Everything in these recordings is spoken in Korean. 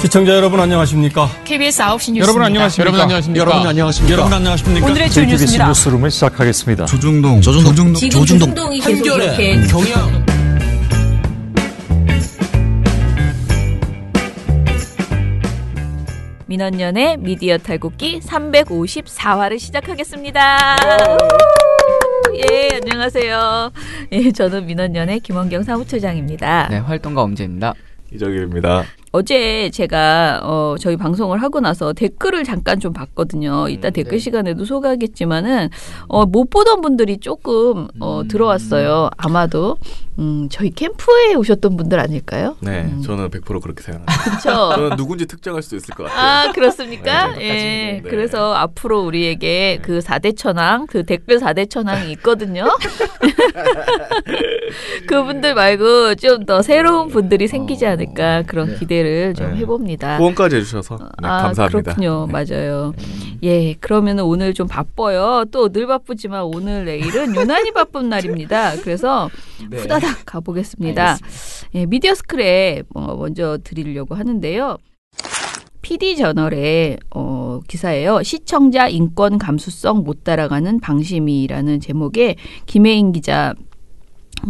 시청자 여러분 안녕하십니까? KBS 9시 뉴스입니다. 여러분 안녕하십니까? 여러분 안녕하십니까? 오늘의 주요 뉴스입니다. 뉴스룸을 시작하겠습니다. 조중동 계속 이렇게 경영 민원연의 미디어 탈곡기 354화를 시작하겠습니다. 예, 안녕하세요. 예, 저는 민원연의 김원경 사무처장입니다. 네, 활동가 엄재입니다. 이정일입니다. 어제 제가 저희 방송을 하고 나서 댓글을 잠깐 좀 봤거든요. 이따 댓글 시간에도 소개하겠지만은 못 보던 분들이 조금 들어왔어요. 아마도 저희 캠프에 오셨던 분들 아닐까요? 네, 저는 100% 그렇게 생각합니다. 그렇죠. 저는 누군지 특정할 수 있을 것 같아요. 아, 그렇습니까? 네, 예. 네. 그래서 앞으로 우리에게 그 4대 천왕, 그 댓글 4대 천왕이 있거든요. 그분들 말고 좀 더 새로운 분들이 생기지 않을까 그런 기대를 좀 해봅니다. 후원까지 해주셔서 감사합니다. 그렇군요. 맞아요. 예, 그러면 오늘 좀 바빠요. 또 늘 바쁘지만 오늘 내일은 유난히 바쁜 날입니다. 그래서 후다닥 가보겠습니다. 예, 미디어 스크랩 먼저 드리려고 하는데요. PD저널의 기사예요. 시청자 인권 감수성 못 따라가는 방심이라는 제목의 김혜인 기자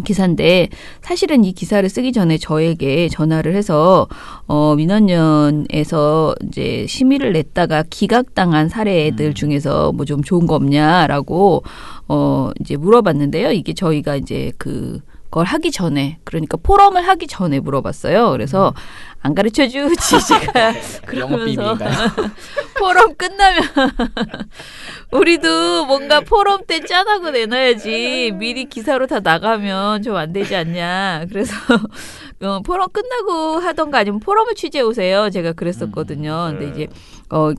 기사인데, 사실은 이 기사를 쓰기 전에 저에게 전화를 해서 민원연에서 이제 심의를 냈다가 기각당한 사례들 중에서 뭐 좀 좋은 거 없냐라고 이제 물어봤는데요. 이게 저희가 이제 그걸 하기 전에, 그러니까 포럼을 하기 전에 물어봤어요. 그래서 안 가르쳐 주지 제가 그러면서 포럼 끝나면 우리도 뭔가 포럼 때 짠하고 내놔야지 미리 기사로 다 나가면 좀 안 되지 않냐. 그래서 포럼 끝나고 하던가 아니면 포럼을 취재해 오세요. 제가 그랬었거든요. 근데 이제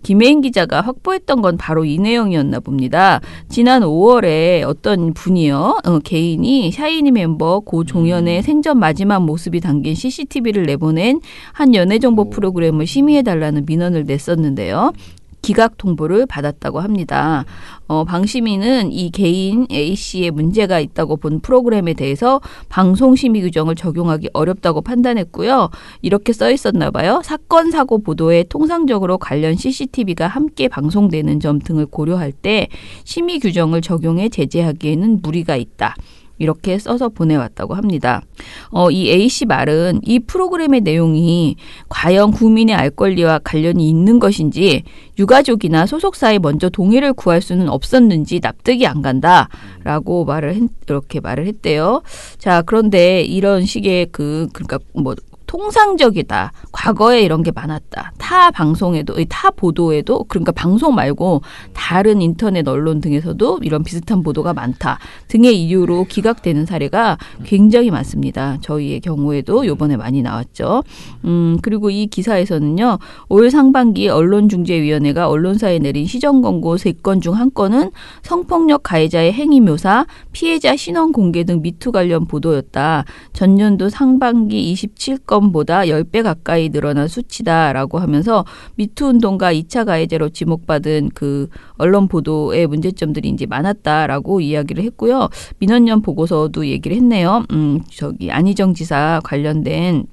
김혜인 기자가 확보했던 건 바로 이 내용이었나 봅니다. 지난 5월에 어떤 분이요, 개인이 샤이니 멤버 고 종현의 생전 마지막 모습이 담긴 CCTV를 내보낸 한 연예정보 프로그램을 심의해달라는 민원을 냈었는데요. 기각 통보를 받았다고 합니다. 방심위는 이 개인 A씨의 문제가 있다고 본 프로그램에 대해서 방송심의 규정을 적용하기 어렵다고 판단했고요. 이렇게 써 있었나 봐요. 사건, 사고 보도에 통상적으로 관련 CCTV가 함께 방송되는 점 등을 고려할 때 심의 규정을 적용해 제재하기에는 무리가 있다. 이렇게 써서 보내왔다고 합니다. 이 A씨 말은 이 프로그램의 내용이 과연 국민의 알 권리와 관련이 있는 것인지, 유가족이나 소속사에 먼저 동의를 구할 수는 없었는지 납득이 안 간다라고 이렇게 말을 했대요. 자, 그런데 이런 식의 그러니까 뭐 통상적이다. 과거에 이런 게 많았다. 타 방송에도, 타 보도에도, 그러니까 방송 말고 다른 인터넷 언론 등에서도 이런 비슷한 보도가 많다 등의 이유로 기각되는 사례가 굉장히 많습니다. 저희의 경우에도 이번에 많이 나왔죠. 그리고 이 기사에서는요, 올 상반기 언론중재위원회가 언론사에 내린 시정권고 3건 중 1건은 성폭력 가해자의 행위 묘사, 피해자 신원 공개 등 미투 관련 보도였다. 전년도 상반기 27건 보다 10배 가까이 늘어난 수치다라고 하면서 미투 운동가 2차 가해자로 지목받은 그 언론 보도의 문제점들이 이제 많았다라고 이야기를 했고요. 민원연 보고서도 얘기를 했네요. 안희정 지사 관련된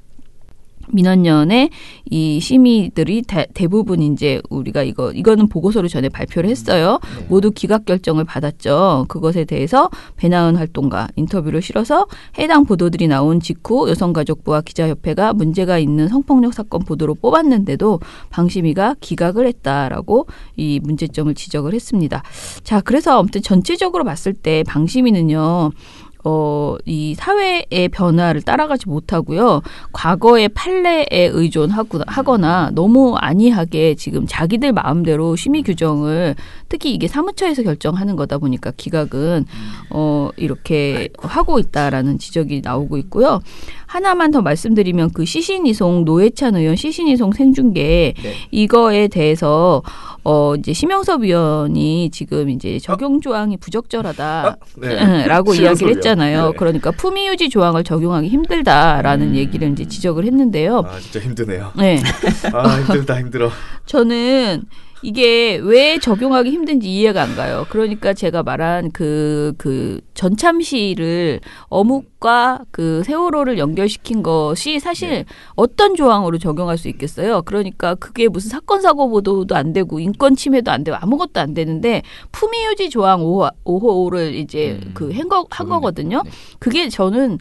민원연의 이 심의들이 대부분 이제 우리가 이거는 보고서를 전에 발표를 했어요. 모두 기각 결정을 받았죠. 그것에 대해서 배나은 활동가 인터뷰를 실어서 해당 보도들이 나온 직후 여성가족부와 기자협회가 문제가 있는 성폭력 사건 보도로 뽑았는데도 방심위가 기각을 했다라고 이 문제점을 지적을 했습니다. 자, 그래서 아무튼 전체적으로 봤을 때 방심위는요, 이 사회의 변화를 따라가지 못하고요. 과거의 판례에 의존하거나 너무 안이하게 지금 자기들 마음대로 심의 규정을, 특히 이게 사무처에서 결정하는 거다 보니까 기각은 이렇게 하고 있다라는 지적이 나오고 있고요. 하나만 더 말씀드리면 그 시신이송, 노회찬 의원 시신이송 생중계, 이거에 대해서 이제 심영섭 위원이 지금 이제 적용 조항이 부적절하다라고 이야기를 했잖아요. 그러니까 품위 유지 조항을 적용하기 힘들다라는 얘기를 이제 지적을 했는데요. 아, 진짜 힘드네요. 네. 아, 힘들다, 힘들어. 저는 이게 왜 적용하기 힘든지 이해가 안 가요. 그러니까 제가 말한 그 전참시를 어묵과 그 세월호를 연결시킨 것이 사실 어떤 조항으로 적용할 수 있겠어요. 그러니까 그게 무슨 사건 사고 보도도 안 되고 인권 침해도 안 되고 아무것도 안 되는데 품위유지 조항 5호를 이제 한 거거든요. 그게 저는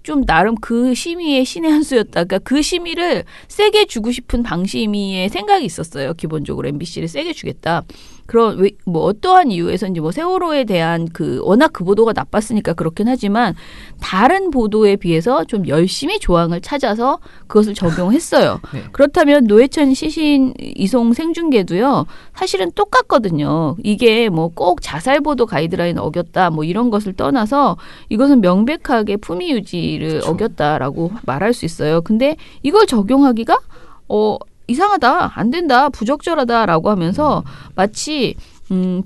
좀 나름 그 심의의 신의 한 수였다. 그러니까 그 심의를 세게 주고 싶은 방심위의 생각이 있었어요. 기본적으로 MBC를 세게 주겠다. 그런 뭐 어떠한 이유에서인지 뭐 세월호에 대한 워낙 그 보도가 나빴으니까 그렇긴 하지만 다른 보도에 비해서 좀 열심히 조항을 찾아서 그것을 적용했어요. 네. 그렇다면 노회찬 시신 이송 생중계도요. 사실은 똑같거든요. 이게 뭐 꼭 자살 보도 가이드라인 어겼다 뭐 이런 것을 떠나서 이것은 명백하게 품위 유지를 그렇죠. 어겼다라고 말할 수 있어요. 근데 이걸 적용하기가 이상하다, 안 된다, 부적절하다라고 하면서 마치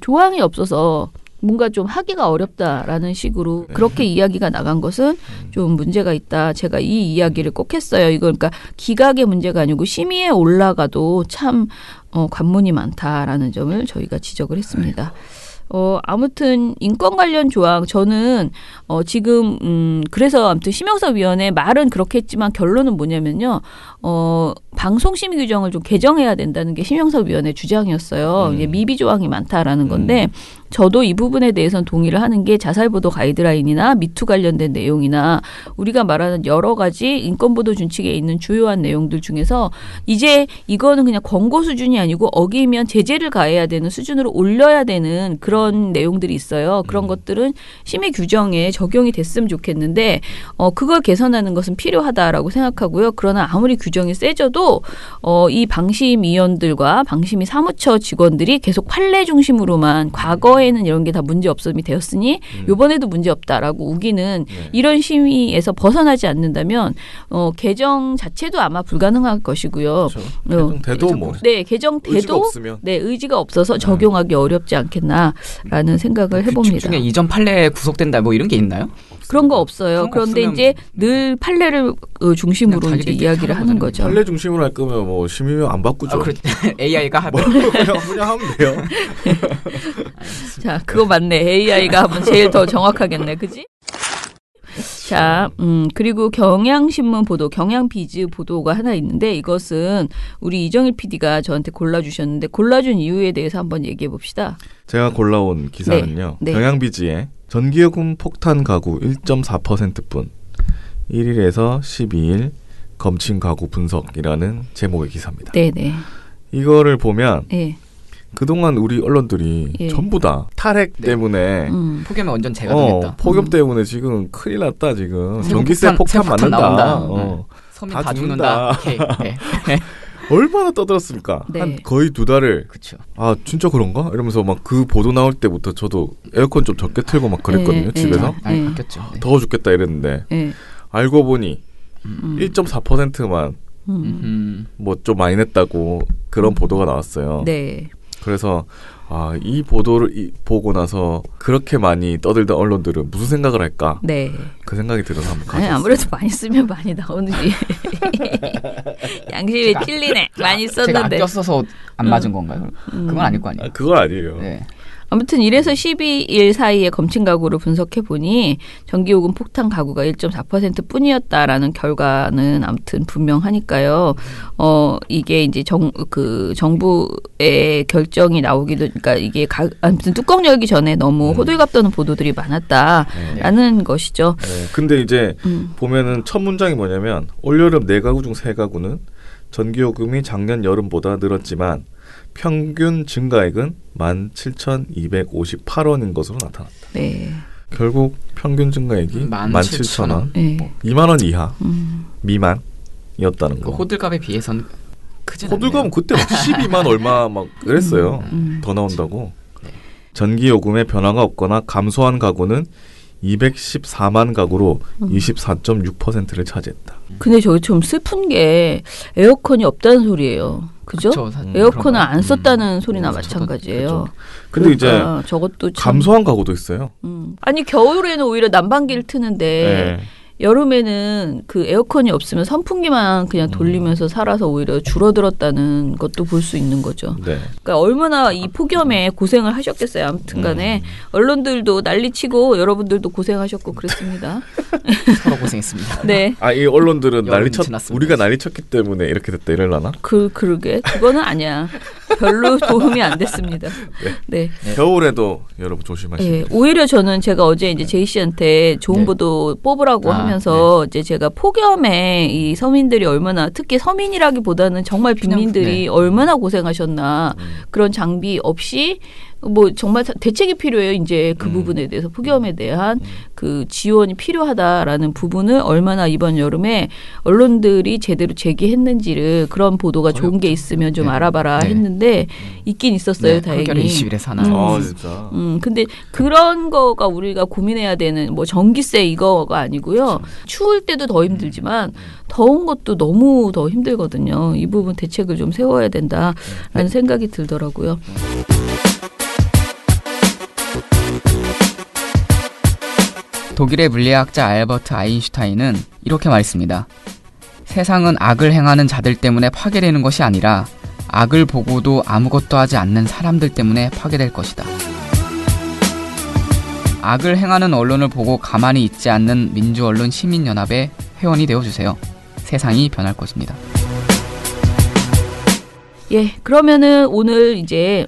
조항이 없어서 뭔가 좀 하기가 어렵다라는 식으로 그렇게 이야기가 나간 것은 좀 문제가 있다. 제가 이 이야기를 꼭 했어요. 이거 그러니까 기각의 문제가 아니고 심의에 올라가도 참 관문이 많다라는 점을 저희가 지적을 했습니다. 아무튼 인권 관련 조항 저는 지금 그래서 아무튼 심영섭위원회 말은 그렇게 했지만 결론은 뭐냐면요. 방송심의 규정을 좀 개정해야 된다는 게 심영섭위원회 주장이었어요. 이제 미비 조항이 많다라는 건데 저도 이 부분에 대해서는 동의를 하는 게 자살보도 가이드라인이나 미투 관련된 내용이나 우리가 말하는 여러 가지 인권보도 준칙에 있는 주요한 내용들 중에서 이제 이거는 그냥 권고 수준이 아니고 어기면 제재를 가해야 되는 수준으로 올려야 되는 그런 내용들이 있어요. 그런 것들은 심의 규정에 적용이 됐으면 좋겠는데 그걸 개선하는 것은 필요하다라고 생각하고요. 그러나 아무리 규정이 세져도 이 방심위원들과 방심위 사무처 직원들이 계속 판례 중심으로만 과거에는 이런 게 다 문제 없음이 되었으니 이번에도 문제 없다라고 우기는 이런 심의에서 벗어나지 않는다면 개정 자체도 아마 불가능할 것이고요. 그렇죠. 개정돼도 뭐 개정돼도 의지가 없으면 의지가 없어서 적용하기 어렵지 않겠나라는 생각을 해봅니다. 규칙 중에 이전 판례 구속된다 뭐 이런 게 있나요? 그런 거 없어요. 그런데 이제 늘 판례를 중심으로 이제 이야기를 하는 거죠. 판례 중심으로 할 거면 뭐 심의면 안 바꾸죠. AI가 하면 그냥 하면 돼요. 자, 그거 맞네. AI가 하면 제일 더 정확하겠네, 그지? 자, 그리고 경향신문 보도, 경향비즈 보도가 하나 있는데 이것은 우리 이정일 PD가 저한테 골라주셨는데 골라준 이유에 대해서 한번 얘기해 봅시다. 제가 골라온 기사는요. 경향비즈에 전기요금 폭탄 가구 1.4%뿐 1일에서 12일 검침 가구 분석이라는 제목의 기사입니다. 네네. 이거를 보면 그동안 우리 언론들이 전부 다 탈핵 때문에 폭염에 완전 제가 되겠다. 폭염 때문에 지금 큰일 났다 지금. 전기세 폭탄 맞는다. 서민 다 죽는다. 얼마나 떠들었습니까? 한 거의 2달을. 그쵸. 아 진짜 그런가? 이러면서 막 그 보도 나올 때부터 저도 에어컨 좀 적게 틀고 막 그랬거든요. 집에서. 바뀌었죠. 더워 죽겠다 이랬는데 알고 보니 1.4%만 뭐 좀 많이 냈다고 그런 보도가 나왔어요. 네. 그래서 이 보도를 보고 나서 그렇게 많이 떠들던 언론들은 무슨 생각을 할까? 네. 그 생각이 들어서 한번 가져왔어요. 아무래도 많이 쓰면 많이 나오는지. 양심이 찔리네. 많이 썼는데. 제가 아껴 써서 안 맞은 건가요? 그건 아닐 거 아니에요. 그건 아니에요. 네. 아무튼 1에서 12일 사이에 검침 가구를 분석해보니 전기요금 폭탄 가구가 1.4% 뿐이었다라는 결과는 아무튼 분명하니까요. 이게 이제 정부의 결정이 나오기도, 그러니까 이게 아무튼 뚜껑 열기 전에 너무 호들갑 떠는 보도들이 많았다라는 것이죠. 네. 근데 이제 보면은 첫 문장이 뭐냐면 올여름 4가구 중 3가구는 전기요금이 작년 여름보다 늘었지만 평균 증가액은 17,258원인 것으로 나타났다. 네. 결국 평균 증가액이 17,000원, 네. 2만 원 이하 미만이었다는 거. 호들갑에 비해서는 크지 않네요. 호들갑은 그때 막 12만 얼마 막 그랬어요. 더 나온다고. 네. 전기요금에 변화가 없거나 감소한 가구는 214만 가구로 24.6%를 차지했다. 근데 저기 좀 슬픈 게 에어컨이 없다는 소리예요. 그죠? 에어컨을 안 썼다는 소리나 마찬가지예요. 근데 그러니까 이제 저것도 참 감소한 가구도 있어요. 아니 겨울에는 오히려 난방기를 트는데 여름에는 그 에어컨이 없으면 선풍기만 그냥 돌리면서 살아서 오히려 줄어들었다는 것도 볼 수 있는 거죠. 네. 그러니까 얼마나 이 폭염에 고생을 하셨겠어요. 아무튼간에 언론들도 난리치고 여러분들도 고생하셨고 그랬습니다. 서로 고생했습니다. 네. 이 언론들은 여름 난리쳤 지났습니다. 우리가 난리쳤기 때문에 이렇게 됐다 이럴라나? 그러게 그거는 아니야. 별로 도움이 안 됐습니다. 네. 겨울에도 여러분 조심하시고. 예, 오히려 저는 제가 어제 이제 제이 씨한테 좋은 보도 뽑으라고 하면서 이제 제가 폭염에 이 서민들이 얼마나 특히 서민이라기보다는 정말 빈민들이 얼마나 고생하셨나 그런 장비 없이 뭐 정말 대책이 필요해요. 이제 그 부분에 대해서 폭염에 대한 그 지원이 필요하다라는 부분을 얼마나 이번 여름에 언론들이 제대로 제기했는지를 그런 보도가 좋은 게 있으면 좀 알아봐라 했는데 있긴 있었어요. 다행히. 한겨레 21에서 하나. 진짜. 근데 그런 거가 우리가 고민해야 되는 뭐 전기세 이거가 아니고요. 추울 때도 더 힘들지만 더운 것도 너무 더 힘들거든요. 이 부분 대책을 좀 세워야 된다라는 생각이 들더라고요. 독일의 물리학자 알버트 아인슈타인은 이렇게 말했습니다. 세상은 악을 행하는 자들 때문에 파괴되는 것이 아니라 악을 보고도 아무것도 하지 않는 사람들 때문에 파괴될 것이다. 악을 행하는 언론을 보고 가만히 있지 않는 민주언론 시민연합의 회원이 되어주세요. 세상이 변할 것입니다. 예, 그러면은 오늘 이제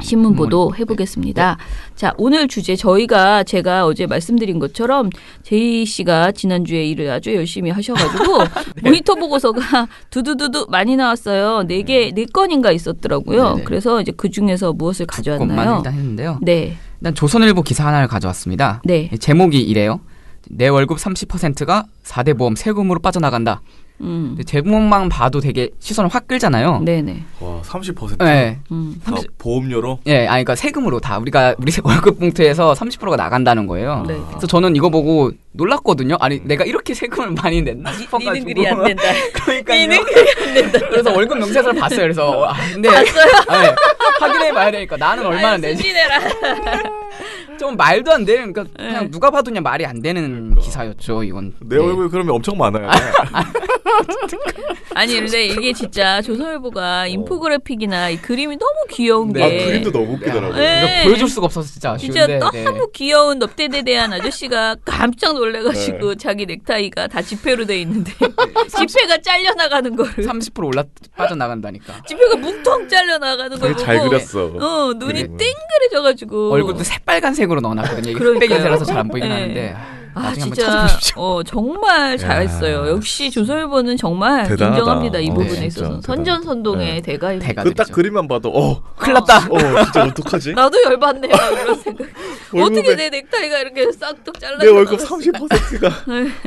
신문 보도 해보겠습니다. 자, 오늘 주제 제가 어제 말씀드린 것처럼 제이 씨가 지난주에 일을 아주 열심히 하셔가지고 모니터 보고서가 두두두두 많이 나왔어요. 4건인가 있었더라고요. 네네. 그래서 이제 그 중에서 무엇을 가져왔나요? 것만 일단 했는데요. 네. 일단 조선일보 기사 하나를 가져왔습니다. 네. 제목이 이래요. 내 월급 30%가 4대 보험 세금으로 빠져나간다. 근데 제목만 봐도 되게 시선을 확 끌잖아요. 네네. 와, 30%? 네. 보험료로? 예, 그러니까 세금으로 다 우리 월급 봉투에서 30%가 나간다는 거예요. 네. 그래서 저는 이거 보고 놀랐거든요. 아니 내가 이렇게 세금을 많이 냈나 싶어가지고. 니는 그리 안 된다. 그러니까요. 니는 그리 안 된다. 그래서 월급 명세서를 봤어요. 그래서 근데 봤어요? 네, 확인해봐야 되니까 나는 얼마나 내지. 순진해라. 좀 말도 안 되는. 그러니까 그냥 누가 봐도 그냥 말이 안 되는 기사였죠. 이건. 내 얼굴 그러면 엄청 많아요. 아니 근데 이게 진짜 조선일보가 인포그래픽이나 이 그림이 너무 귀여운 네. 게 그림도 너무 웃기더라고요. 네. 이거 보여줄 수가 없어서 진짜 아쉬운데. 진짜 너무 귀여운 넙대대 대한 아저씨가 깜짝 놀래가지고 자기 넥타이가 다 지폐로 돼 있는데 지폐가 잘려나가는 거를 30% 빠져나간다니까. 지폐가 뭉텅 잘려나가는 걸 되게 잘 보고 그렸어. 눈이 그림을. 땡그레져가지고 얼굴도 새빨간색으로 넣어놨거든요. 이게 그러니까요. 흑백이라서 잘 안 보이긴 네. 하는데. 나중에 한번 진짜 찾아보십시오. 정말 잘했어요. 역시 조선일보는 정말 대단하다. 인정합니다. 이 부분에 진짜 있어서 대단하다. 선전선동의 대가입니다. 대가. 그 딱 그림만 봐도 큰일 났다. 진짜 어떡하지? 나도 열받네 막 이런 생각. 월급에- 어떻게 내 넥타이가 이렇게 싹둑 잘라? 내 월급 30%가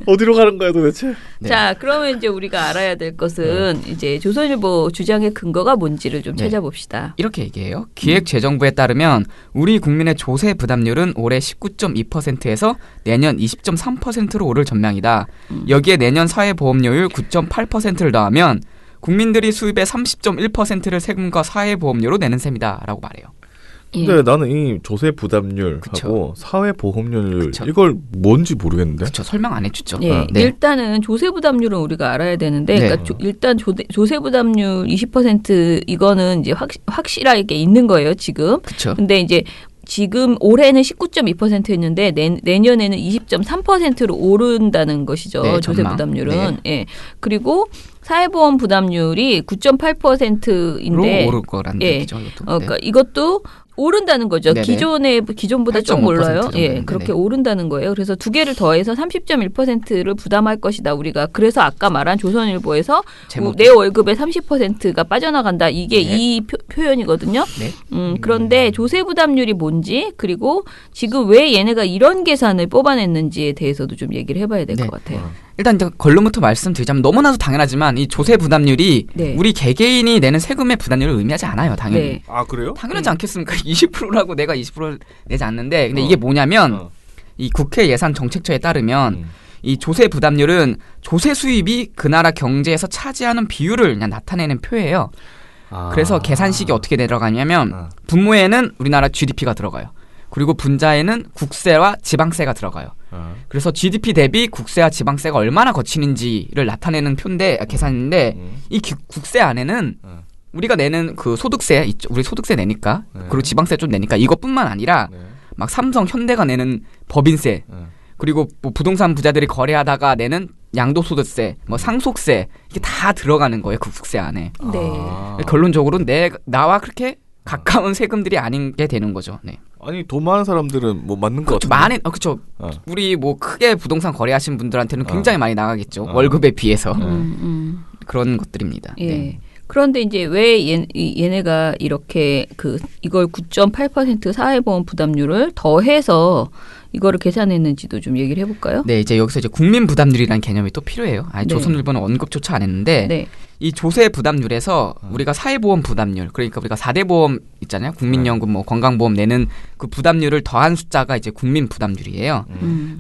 어디로 가는 거야 도대체? 네. 자, 그러면 이제 우리가 알아야 될 것은 이제 조선일보 주장의 근거가 뭔지를 좀 네. 찾아봅시다. 이렇게 얘기해요. 기획재정부에 따르면 우리 국민의 조세 부담률은 올해 19.2%에서 내년 20.3%로 오를 전망이다. 여기에 내년 사회보험료율 9.8%를 더하면 국민들이 수입의 30.1%를 세금과 사회보험료로 내는 셈이다 라고 말해요. 근데 나는 이 조세 부담률하고 그쵸. 사회 보험료를 그쵸. 이걸 뭔지 모르겠는데. 그렇죠. 설명 안 해주죠. 예, 네. 일단은 조세 부담률은 우리가 알아야 되는데, 네. 그러니까 일단 조세 부담률 20% 이거는 이제 확실하게 있는 거예요 지금. 그렇죠. 근데 이제 지금 올해는 19.2%였는데 내년에는 20.3%로 오른다는 것이죠. 네, 조세 전망. 부담률은. 예. 그리고 사회보험 부담률이 9.8%인데 오를 거라는 예. 얘기죠. 이것도. 그러니까 이것도 오른다는 거죠. 네네. 기존보다 좀 8.5% 올라요. 예, 정도인데, 그렇게 네. 오른다는 거예요. 그래서 두 개를 더해서 30.1%를 부담할 것이다. 우리가 그래서 아까 말한 조선일보에서 제목이. 내 월급의 30%가 빠져나간다. 이게 네. 이 표현이거든요. 네. 그런데 조세 부담률이 뭔지 그리고 지금 왜 얘네가 이런 계산을 뽑아냈는지에 대해서도 좀 얘기를 해봐야 될 것 네. 같아요. 일단 이제 결론부터 말씀드리자면 너무나도 당연하지만 이 조세 부담률이 네. 우리 개개인이 내는 세금의 부담률을 의미하지 않아요. 당연히. 네. 아 그래요? 당연하지 않겠습니까? 20%라고 내가 20%를 내지 않는데 근데 이게 뭐냐면 이 국회 예산 정책처에 따르면 이 조세 부담률은 조세 수입이 그 나라 경제에서 차지하는 비율을 그냥 나타내는 표예요. 그래서 계산식이 어떻게 들어가냐면 분모에는 우리나라 GDP가 들어가요. 그리고 분자에는 국세와 지방세가 들어가요. 그래서 GDP 대비 국세와 지방세가 얼마나 거치는지를 나타내는 표인데 계산인데 이 국세 안에는 우리가 내는 그 소득세 우리 소득세 내니까 그리고 지방세 좀 내니까 이것뿐만 아니라 막 삼성, 현대가 내는 법인세 그리고 뭐 부동산 부자들이 거래하다가 내는 양도소득세, 뭐 상속세 이게 다 들어가는 거예요 그 국세 안에. 네. 결론적으로 나와 그렇게 가까운 세금들이 아닌 게 되는 거죠. 네. 아니 돈 많은 사람들은 뭐 맞는 거 그렇죠. 같은데. 그렇죠. 우리 뭐 크게 부동산 거래하신 분들한테는 굉장히 많이 나가겠죠. 월급에 비해서 그런 것들입니다. 예. 네. 그런데 이제 왜 얘네가 이렇게 이걸 9.8% 사회보험 부담률을 더해서 이거를 계산했는지도 좀 얘기를 해볼까요? 네, 이제 여기서 이제 국민 부담률이라는 개념이 또 필요해요. 네. 조선일보는 언급조차 안 했는데 네. 이 조세 부담률에서 우리가 사회보험 부담률, 그러니까 우리가 4대 보험 있잖아요. 국민연금, 뭐 건강보험 내는 그 부담률을 더한 숫자가 이제 국민 부담률이에요.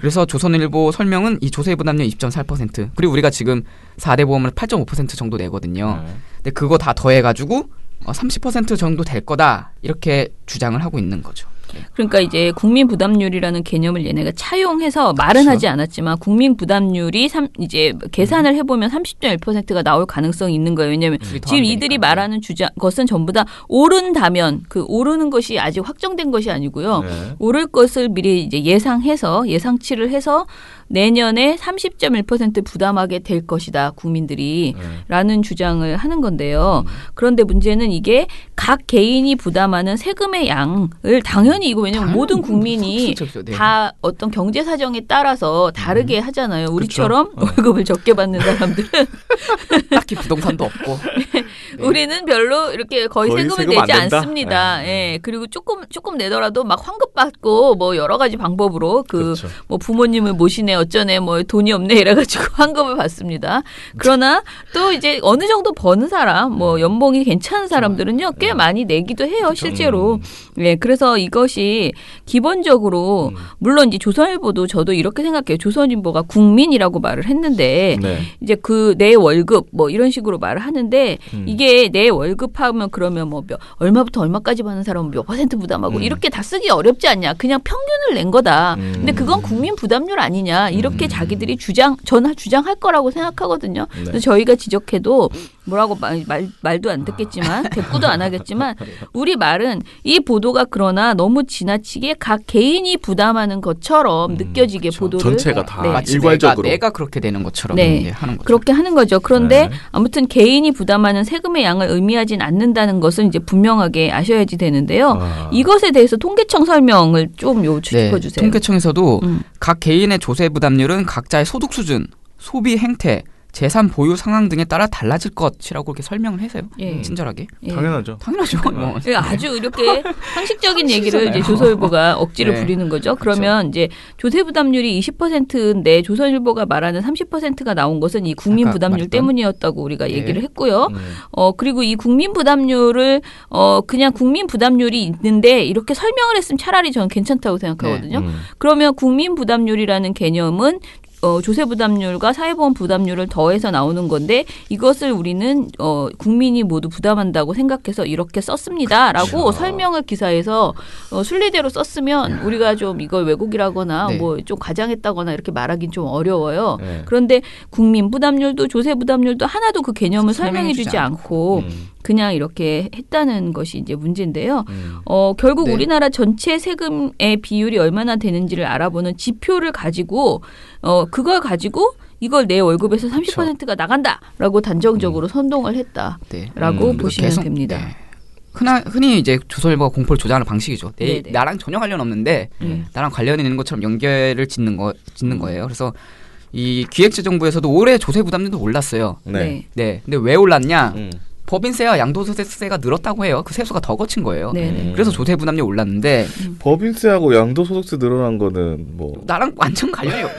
그래서 조선일보 설명은 이 조세 부담률 2.4% 그리고 우리가 지금 4대 보험을 8.5% 정도 내거든요. 근데 그거 다 더해가지고 30% 정도 될 거다 이렇게 주장을 하고 있는 거죠. 그러니까 이제 국민 부담률이라는 개념을 얘네가 차용해서 말은 그렇죠. 하지 않았지만 국민 부담률이 이제 계산을 해보면 30.1%가 나올 가능성이 있는 거예요. 왜냐하면 지금 이들이 말하는 것은 전부 다 오른다면 그 오르는 것이 아직 확정된 것이 아니고요. 오를 것을 미리 이제 예상치를 해서 내년에 30.1% 부담하게 될 것이다 국민들이 라는 주장을 하는 건데요. 그런데 문제는 이게 각 개인이 부담하는 세금의 양을 당연히 이거 왜냐면 모든 국민이 네. 다 어떤 경제 사정에 따라서 다르게 하잖아요. 우리처럼 월급을 적게 받는 사람들은 딱히 부동산도 없고 네. 우리는 별로 이렇게 거의 세금을 세금 내지 안 낸다? 않습니다. 예. 그리고 조금 내더라도 막 환급 받고 뭐 여러 가지 방법으로 그렇죠. 뭐 부모님을 모시네 어쩌네 뭐 돈이 없네 이래가지고 환급을 받습니다. 그러나 또 이제 어느 정도 버는 사람 뭐 연봉이 괜찮은 사람들은요 꽤 많이 내기도 해요 실제로. 예. 그래서 이것이 기본적으로 물론 이제 조선일보도 저도 이렇게 생각해요. 조선일보가 국민이라고 말을 했는데 이제 내 월급 뭐 이런 식으로 말을 하는데 이게 내 월급 하면 그러면 뭐 얼마부터 얼마까지 받는 사람은 몇 % 부담하고 이렇게 다 쓰기 어렵지 않냐. 그냥 평균을 낸 거다. 근데 그건 국민 부담률 아니냐. 이렇게 자기들이 저는 주장할 거라고 생각하거든요. 그래서 저희가 지적해도 뭐라고 말도 안 듣겠지만 대꾸도 안 하겠지만 우리 말은 이 보도가 그러나 너무 지나치게 각 개인이 부담하는 것처럼 느껴지게 그렇죠. 보도를 전체가 다 마치 일괄적으로 내가 그렇게 되는 것처럼 네. 이제 하는 거죠. 그렇게 하는 거죠. 그런데 아무튼 개인이 부담하는 세금의 양을 의미하진 않는다는 것을 이제 분명하게 아셔야지 되는데요. 이것에 대해서 통계청 설명을 좀 짚어주세요. 통계청에서도 각 개인의 조세 부담률은 각자의 소득 수준, 소비 행태, 재산 보유 상황 등에 따라 달라질 것이라고 이렇게 설명을 해서요. 예. 친절하게. 예. 당연하죠. 뭐. 아주 이렇게 상식적인 얘기를 이제 조선일보가 억지로 네. 부리는 거죠. 그러면 이제 조세 부담률이 20%인데 조선일보가 말하는 30%가 나온 것은 이 국민 부담률 말했던. 때문이었다고 우리가 네. 얘기를 했고요. 그리고 이 국민 부담률을 그냥 국민 부담률이 있는데 이렇게 설명을 했으면 차라리 저는 괜찮다고 생각하거든요. 그러면 국민 부담률이라는 개념은 조세 부담률과 사회보험 부담률을 더해서 나오는 건데 이것을 우리는 국민이 모두 부담한다고 생각해서 이렇게 썼습니다라고 그렇죠. 설명을 기사에서 순리대로 썼으면 우리가 좀 이걸 왜곡이라거나 네. 뭐 좀 과장했다거나 이렇게 말하긴 좀 어려워요. 네. 그런데 국민 부담률도 조세 부담률도 하나도 그 개념을 설명해주지 설명해주지 않고 그냥 이렇게 했다는 것이 이제 문제인데요. 결국 네. 우리나라 전체 세금의 비율이 얼마나 되는지를 알아보는 지표를 가지고 그걸 가지고 이걸 내 월급에서 30%가 나간다라고 단정적으로 선동을 했다라고 네. 보시면 계속, 됩니다. 네. 흔히 이제 조선일보가 공포를 조장하는 방식이죠. 네네. 나랑 전혀 관련 없는데 나랑 관련이 있는 것처럼 연결을 짓는 거예요. 그래서 이 기획재정부에서도 올해 조세 부담률도 올랐어요. 네. 네. 근데 왜 올랐냐? 법인세와 양도소득세가 늘었다고 해요. 그 세수가 더 거친 거예요. 네네. 그래서 조세 부담률이 올랐는데 법인세하고 양도소득세 늘어난 거는 뭐 나랑 완전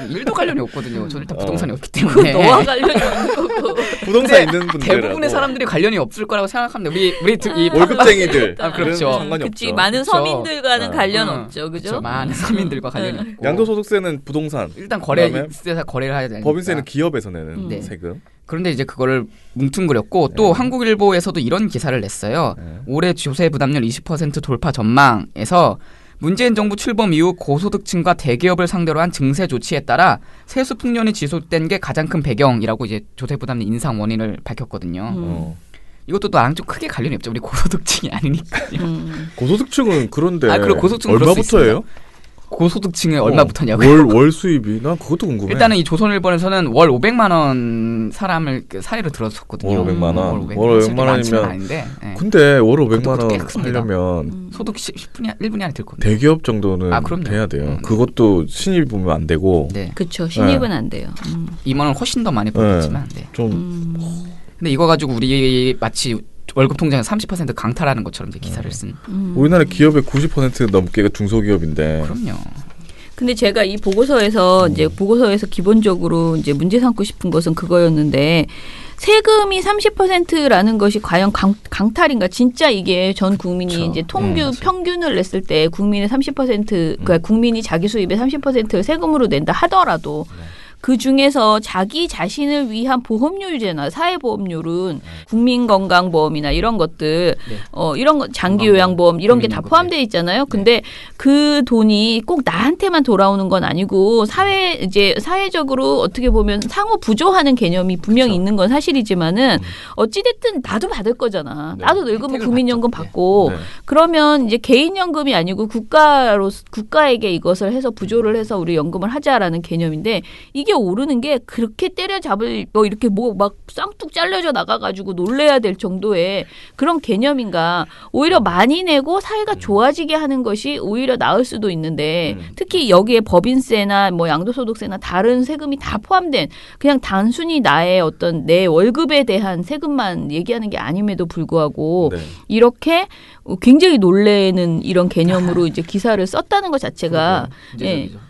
일도 관련이 없거든요. 저는 일단 부동산이 없기 때문에. 너와 관련이 없는 거고. 부동산 있는 분들하고 대부분의 사람들이 관련이 없을 거라고 생각합니다. 우리 이 월급쟁이들 그렇죠. 상관이 그치, 없죠. 많은 그렇죠. 서민들과는 관련 없죠. 그죠? 그렇죠. 많은 서민들과 관련이 있고. 양도소득세는 부동산. 일단 그다음에 거래를 해야 되니까. 법인세는 기업에서 내는 네. 세금. 그런데 이제 그거를 뭉뚱그렸고 또 한국일보에서도 이런 기사를 냈어요. 올해 조세 부담률 20% 돌파 전망에서 문재인 정부 출범 이후 고소득층과 대기업을 상대로 한 증세 조치에 따라 세수 풍년이 지속된 게 가장 큰 배경이라고 이제 조세 부담 인상 원인을 밝혔거든요. 이것도 나랑 좀 크게 관련이 없죠. 우리 고소득층이 아니니까요. 고소득층은 그런데 그리고 고소득층은 그럴 수 얼마부터예요? 고소득층은 얼마부터냐고요? 월 수입이 난 그것도 궁금해. 일단은 이 조선일보에서는 월 500만 원 사람을 사례로 들었었거든요. 월 500만 원. 월 500만 원이면 아닌데. 네. 근데 월 500만 원 꽤 큽니다. 하려면 소득 10분이 1분이 안에 들 겁니다. 대기업 정도는 그럼요. 돼야 돼요. 그것도 신입 보면 안 되고. 네. 그렇죠. 신입은 안 돼요. 2만 원 훨씬 더 많이 벌겠지만. 네. 좀 근데 이거 가지고 우리 마치 월급 통장에 30% 강탈하는 것처럼 이제 기사를 쓴. 우리나라 기업의 90% 넘게가 중소기업인데. 그럼요. 근데 제가 이 보고서에서 이제 보고서에서 기본적으로 이제 문제 삼고 싶은 것은 그거였는데 세금이 30%라는 것이 과연 강탈인가? 진짜 이게 전 국민이 그렇죠. 이제 평균을 냈을 때 국민의 30% 그러니까 국민이 자기 수입의 30%를 세금으로 낸다 하더라도 그 중에서 자기 자신을 위한 보험료제나 사회보험료는 국민건강보험이나 이런 것들, 이런 거 장기요양보험 이런 게 다 포함되어 있잖아요. 근데 그 돈이 꼭 나한테만 돌아오는 건 아니고 사회적으로 어떻게 보면 상호 부조하는 개념이 분명히 있는 건 사실이지만은 어찌됐든 나도 받을 거잖아. 나도 늙으면 국민연금 받고 그러면 이제 개인연금이 아니고 국가에게 이것을 해서 부조를 해서 우리 연금을 하자라는 개념인데 이게 오르는 게 그렇게 때려잡을 이렇게 막 쌍뚝 잘려져 나가가지고 놀래야 될 정도의 그런 개념인가. 오히려 많이 내고 사회가 좋아지게 하는 것이 오히려 나을 수도 있는데 특히 여기에 법인세나 양도소득세나 다른 세금이 다 포함된 그냥 단순히 나의 어떤 내 월급에 대한 세금만 얘기하는 게 아님에도 불구하고 이렇게 굉장히 놀래는 이런 개념으로 이제 기사를 썼다는 것 자체가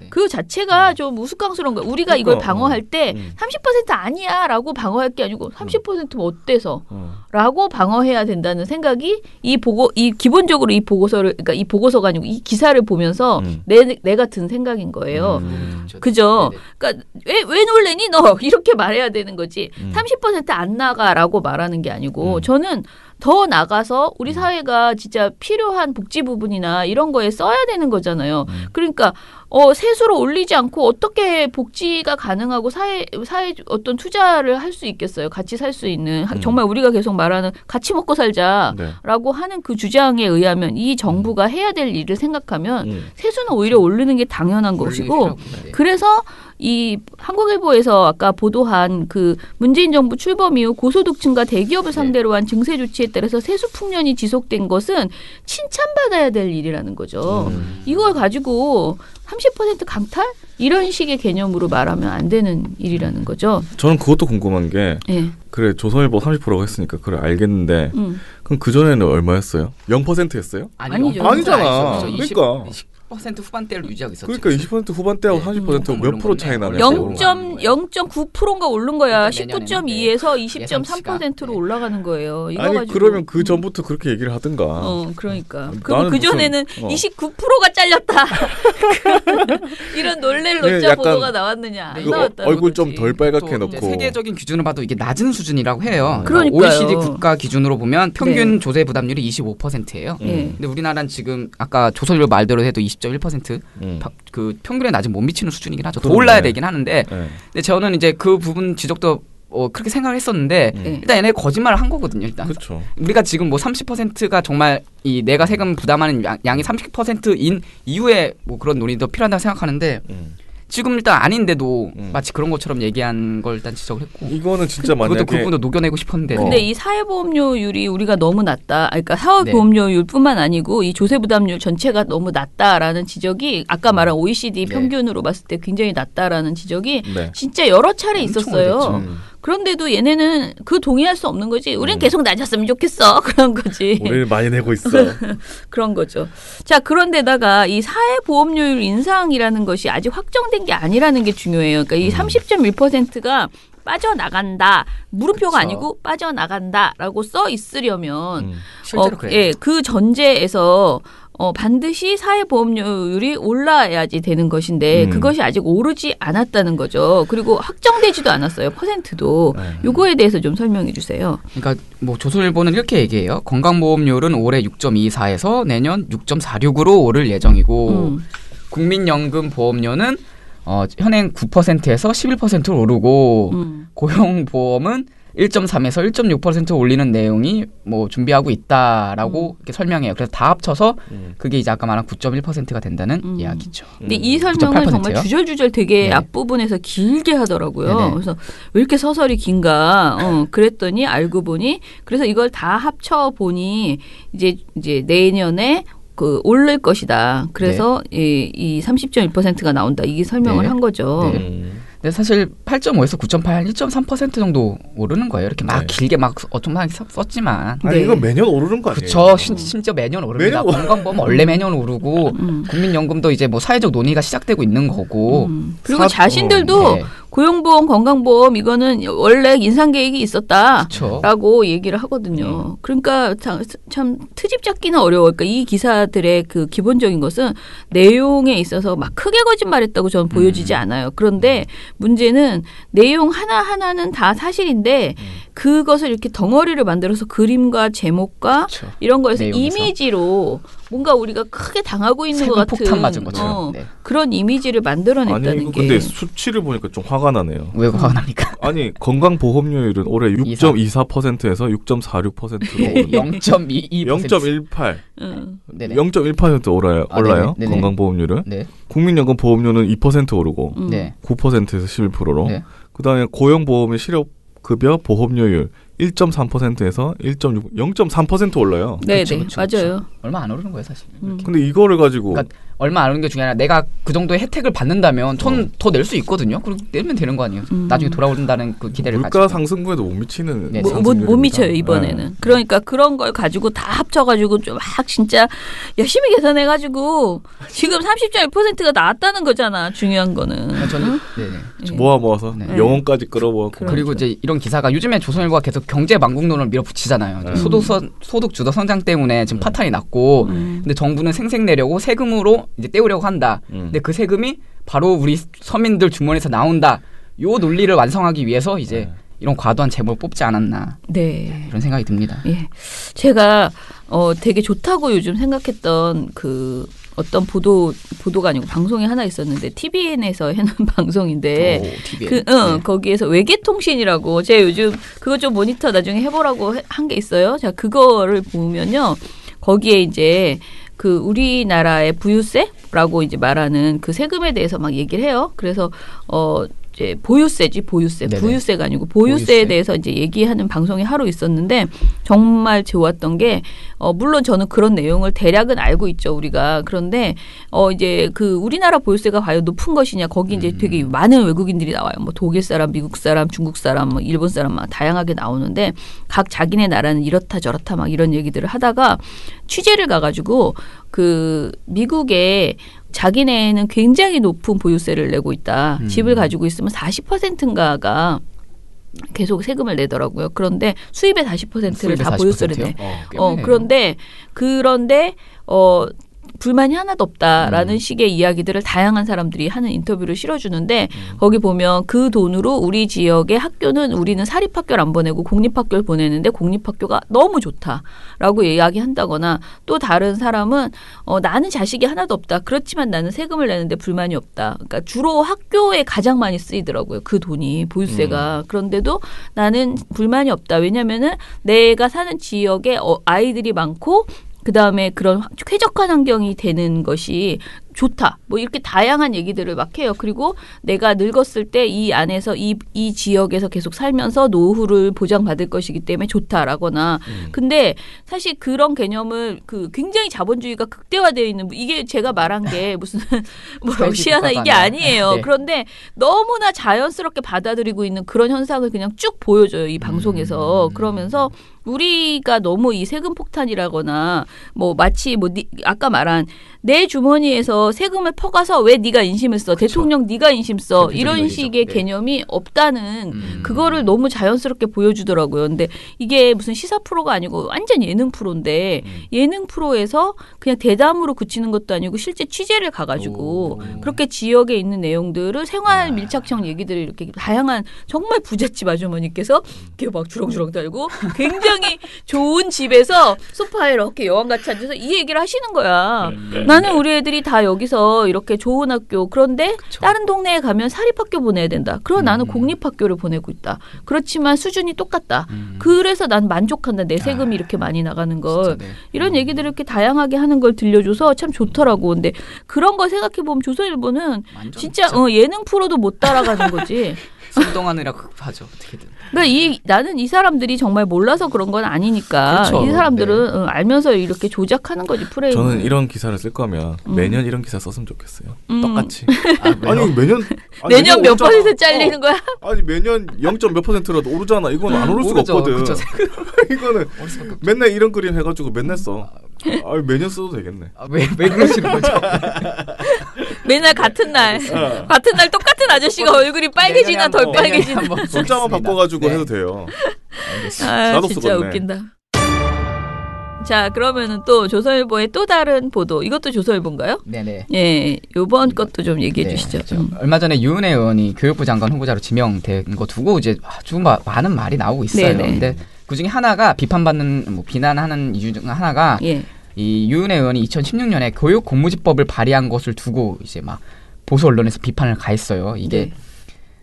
그 자체가 좀 우스꽝스러운 거예요. 우리가 이걸 방어할 때 30% 아니야라고 방어할 게 아니고 30%면 어때서라고 방어해야 된다는 생각이 이 기본적으로 이 보고서를 그러니까 이 보고서가 아니고 이 기사를 보면서 내가 든 생각인 거예요. 그죠? 그러니까 왜 놀래니 너 이렇게 말해야 되는 거지. 30%안 나가라고 말하는 게 아니고 저는 더 나가서 우리 사회가 진짜 필요한 복지 부분이나 이런 거에 써야 되는 거잖아요. 그러니까 세수로 올리지 않고 어떻게 복지가 가능하고 사회 어떤 투자를 할 수 있겠어요. 같이 살 수 있는 정말 우리가 계속 말하는 같이 먹고 살자라고 하는 그 주장에 의하면 이 정부가 해야 될 일을 생각하면 세수는 오히려 오르는 게 당연한 것이고 그래서 이 한국일보에서 아까 보도한 그 문재인 정부 출범 이후 고소득층과 대기업을 상대로 한 증세 조치에 따라서 세수 풍년이 지속된 것은 칭찬받아야 될 일이라는 거죠. 이걸 가지고 30% 강탈? 이런 식의 개념으로 말하면 안 되는 일이라는 거죠. 저는 그것도 궁금한 게 그래 조선일보 30%가 했으니까 그래 알겠는데 그럼 그전에는 얼마였어요? 0%였어요? 아니죠. 아니잖아. 그러니까 10% 후반대를 유지하고 있었죠. 그러니까 20% 후반대하고 30% 몇 프로 차이 나냐? 0.9%인가 오른 거야. 그러니까 19.2에서 20.3%로 올라가는 거예요. 이거 아니 가지고. 그러면 그 전부터 그렇게 얘기를 하든가. 그러니까. 나는 그 전에는 29%가 잘렸다. 이런 논리를 놓자 보도가 나왔느냐? 안 나왔다. 얼굴 좀 덜 빨갛게 넣고. 세계적인 기준을 봐도 이게 낮은 수준이라고 해요. 그러니까요. OECD 국가 기준으로 보면 평균 조세 부담률이 25%예요. 근데 우리나라는 지금 아까 조선일보 말대로 해도 20.1% 그 평균에 낮은 못 미치는 수준이긴 하죠. 더 올라야 되긴 하는데 근데 저는 이제 그 부분 지적도 그렇게 생각을 했었는데 일단 얘네 거짓말을 한 거거든요. 일단 그렇죠. 우리가 지금 30%가 정말 이 내가 세금 부담하는 양이 30%인 이후에 그런 논의도 필요하다고 생각하는데 지금 일단 아닌데도 마치 그런 것처럼 얘기한 걸 일단 지적을 했고 이거는 진짜 만약에 그것도 그 부분도 녹여내고 싶었는데 근데 이 사회보험료율이 우리가 너무 낮다. 그러니까 사회보험료율뿐만 아니고 이 조세부담률 전체가 너무 낮다라는 지적이 아까 말한 OECD 평균으로 봤을 때 굉장히 낮다라는 지적이 진짜 여러 차례 있었어요. 그런데도 얘네는 그 동의할 수 없는 거지. 우리는 계속 낮았으면 좋겠어. 그런 거지. 우리는 많이 내고 있어. 그런 거죠. 자, 그런데다가 이 사회보험료율 인상이라는 것이 아직 확정된 게 아니라는 게 중요해요. 그러니까 이 30.1%가 빠져나간다. 물음표가 아니고 빠져나간다라고 써 있으려면 실제로 그래요. 그 전제에서 반드시 사회보험료율이 올라야지 되는 것인데 그것이 아직 오르지 않았다는 거죠. 그리고 확정되지도 않았어요. 퍼센트도. 요거에 대해서 좀 설명해 주세요. 그러니까 뭐 조선일보는 이렇게 얘기해요. 건강보험료율은 올해 6.24에서 내년 6.46으로 오를 예정이고 국민연금 보험료는 현행 9%에서 11%로 오르고 고용보험은 1.3에서 1.6% 올리는 내용이 뭐 준비하고 있다라고 이렇게 설명해요. 그래서 다 합쳐서 그게 이제 아까 말한 9.1%가 된다는 이야기죠. 근데 이 설명을 9.8%요? 정말 주절주절 되게 네. 앞부분에서 길게 하더라고요. 네네. 그래서 왜 이렇게 서설이 긴가? 그랬더니 알고 보니 그래서 이걸 다 합쳐 보니 이제 내년에 오를 것이다. 그래서 이 30.1%가 나온다. 이게 설명을 네. 한 거죠. 네. 근데 사실 8.5에서 9.8, 1.3% 정도 오르는 거예요. 이렇게 막 길게 막 어tom하게 썼지만. 아니 네. 이거 매년 오르는 거 아니에요? 그렇죠. 심지어 매년 오릅니다. 매년 건강보험 원래 매년 오르고 국민연금도 이제 뭐 사회적 논의가 시작되고 있는 거고. 그리고 자신들도 네. 고용보험, 건강보험 이거는 원래 인상 계획이 있었다라고 얘기를 하거든요. 그러니까 참 트집 잡기는 어려워요. 그러니까 이 기사들의 그 기본적인 것은 내용에 있어서 막 크게 거짓말했다고 저는 보여지지 않아요. 그런데 문제는 내용 하나하나는 다 사실인데 그것을 이렇게 덩어리를 만들어서 그림과 제목과 그렇죠. 이런 거에서 내용에서. 이미지로 뭔가 우리가 크게 당하고 있는 것 같은 폭탄 맞은 것처럼. 네. 그런 이미지를 만들어냈다는 아니 이거 게. 근데 수치를 보니까 좀 화가 나네요. 왜 화가 납니까? 아니 건강보험료율은 올해 6.24%에서 6.46%로 네, 0.22%. 0.18, 네네. 0.1% 올라요. 아, 네네. 건강보험료는. 네. 국민연금 보험료는 2% 오르고 네. 9%에서 11%로. 네. 그다음에 고용보험의 실업급여 보험료율 1.3%에서 1.6, 0.3% 올라요. 네, 그쵸, 네, 그쵸, 맞아요. 그쵸. 얼마 안 오르는 거예요, 사실. 근데 이거를 가지고 그러니까 얼마 안 오르는 게 중요한 아니라 내가 그 정도의 혜택을 받는다면 전 더 낼 수 있거든요. 그리고 내면 되는 거 아니에요. 나중에 돌아오른다는 그 기대를 물가 가지고. 상승분에도 못 미치는 네, 못 미쳐요 이번에는. 그러니까 그런 걸 가지고 다 합쳐가지고 좀 막 진짜 열심히 계산해가지고 지금 30.1%가 나왔다는 거잖아. 중요한 거는. 저는 네네. 모아서 네. 영혼까지 끌어모았고. 그리고 이제 이런 기사가 요즘에 조선일보가 계속 경제 망국론을 밀어붙이잖아요. 소득 주도 성장 때문에 지금 파탄이 났고, 근데 정부는 생색 내려고 세금으로 이제 떼우려고 한다. 근데 그 세금이 바로 우리 서민들 주머니에서 나온다. 요 논리를 완성하기 위해서 이제 이런 과도한 제목을 뽑지 않았나. 네. 이런 생각이 듭니다. 예. 제가 되게 좋다고 요즘 생각했던 그 어떤 보도가 아니고 방송이 하나 있었는데 TVN에서 해놓은 방송인데 TVN. 거기에서 외계통신이라고 제가 요즘 그거 좀 모니터 나중에 해보라고 한 게 있어요. 자 그거를 보면요. 거기에 이제 그 우리나라의 부유세라고 이제 말하는 그 세금에 대해서 막 얘기를 해요. 그래서 이제 보유세지 보유세, 네네. 부유세가 아니고 보유세에 보유세. 대해서 이제 얘기하는 방송이 하루 있었는데 정말 좋았던 게 물론 저는 그런 내용을 대략은 알고 있죠 우리가. 그런데 이제 그 우리나라 보유세가 과연 높은 것이냐 거기 이제 되게 많은 외국인들이 나와요. 뭐 독일 사람, 미국 사람, 중국 사람, 뭐 일본 사람 막 다양하게 나오는데 각 자기네 나라는 이렇다 저렇다 막 이런 얘기들을 하다가 취재를 가가지고 그 미국에 자기네는 굉장히 높은 보유세를 내고 있다. 집을 가지고 있으면 40%인가가 계속 세금을 내더라고요. 그런데 수입의 40%를 다 40%요? 보유세를 내. 꽤네요. 그런데 불만이 하나도 없다라는 식의 이야기들을 다양한 사람들이 하는 인터뷰를 실어주는데 거기 보면 그 돈으로 우리 지역의 학교는 우리는 사립학교를 안 보내고 공립학교를 보내는데 공립학교가 너무 좋다라고 이야기한다거나 또 다른 사람은 나는 자식이 하나도 없다. 그렇지만 나는 세금을 내는데 불만이 없다. 그러니까 주로 학교에 가장 많이 쓰이더라고요. 그 돈이 보유세가. 그런데도 나는 불만이 없다. 왜냐하면은 내가 사는 지역에 아이들이 많고 그다음에 그런 쾌적한 환경이 되는 것이 좋다. 뭐 이렇게 다양한 얘기들을 막 해요. 그리고 내가 늙었을 때 이 안에서 이 지역에서 계속 살면서 노후를 보장받을 것이기 때문에 좋다라거나. 근데 사실 그런 개념을 굉장히 자본주의가 극대화되어 있는 이게 제가 말한 게 무슨 뭐 러시아나 이게 아니에요. 네. 그런데 너무나 자연스럽게 받아들이고 있는 그런 현상을 그냥 쭉 보여줘요. 이 방송에서. 그러면서 우리가 너무 이 세금 폭탄이라거나 뭐 마치 아까 말한 내 주머니에서 세금을 퍼가서 왜 네가 인심을 써? 대통령 네가 인심 써. 대표적인 이런 논리죠. 식의 네. 개념이 없다는 그거를 너무 자연스럽게 보여주더라고요. 근데 이게 무슨 시사 프로가 아니고 완전 예능 프로인데 예능 프로에서 그냥 대담으로 그치는 것도 아니고 실제 취재를 가가지고 그렇게 지역에 있는 내용들을 생활 밀착형 얘기들을 이렇게 다양한 정말 부잣집 아주머니께서 이렇게 막 주렁주렁 달고 굉장히 좋은 집에서 소파에 이렇게 여왕같이 앉아서 이 얘기를 하시는 거야. 나는 우리 애들이 다 여기서 이렇게 좋은 학교 그런데 다른 동네에 가면 사립학교 보내야 된다. 그럼 나는 공립학교를 보내고 있다. 그렇지만 수준이 똑같다. 그래서 난 만족한다. 내 세금이 이렇게 많이 나가는 걸. 진짜, 네. 이런 얘기들을 이렇게 다양하게 하는 걸 들려줘서 참 좋더라고. 근데 그런 거 생각해보면 조선일보는 완전 진짜 예능 프로도 못 따라가는 거지. 선동하느라 급하죠. 어떻게든. 그러니까 나는 이 사람들이 정말 몰라서 그런 건 아니니까 그렇죠. 이 사람들은 알면서 이렇게 조작하는 거지 프레임. 저는 이런 기사를 쓸 거면 매년 이런 기사 썼으면 좋겠어요. 똑같이. 왜요? 아니 매년 내년 몇 오르잖아. 퍼센트 잘리는 거야? 아니 매년 0점 몇 %라도 오르잖아. 이건 안 오를 수가 오르죠. 없거든. 그쵸. 이거는 어릴 수밖에 없죠. 맨날 이런 그림 해가지고 맨날 써. 아니 매년 써도 되겠네. 왜 그러시는 거죠? 맨날 같은 날 똑같은 아저씨가 얼굴이 빨개지나 내년에 덜 한번, 빨개지나. 내년에 한번 숫자만 보겠습니다. 바꿔가지고 네. 해도 돼요. 아 나도 진짜 쓰겠네. 웃긴다. 자 그러면은 또 조선일보의 또 다른 보도 이것도 조선일보인가요? 네네. 예, 요번 것도 좀 얘기해 네, 주시죠. 그렇죠. 얼마 전에 유은혜 의원이 교육부 장관 후보자로 지명된 거 두고 이제 아주 많은 말이 나오고 있어요. 네네. 근데 그 중에 하나가 비난하는 이유 중 하나가 예. 이 유은혜 의원이 2016년에 교육 공무집법을 발의한 것을 두고 이제 막 보수 언론에서 비판을 가했어요. 이게 네.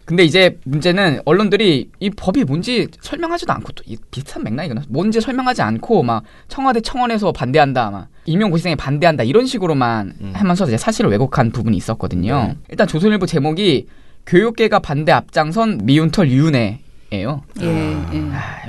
근데 이제 문제는 언론들이 이 법이 뭔지 설명하지도 않고 또 비슷한 맥락이거든요. 뭔지 설명하지 않고 막 청와대 청원에서 반대한다, 막 임용고시생에 반대한다 이런 식으로만 하면서 이제 사실을 왜곡한 부분이 있었거든요. 일단 조선일보 제목이 교육계가 반대 앞장선 미운털 유은혜예요. 예.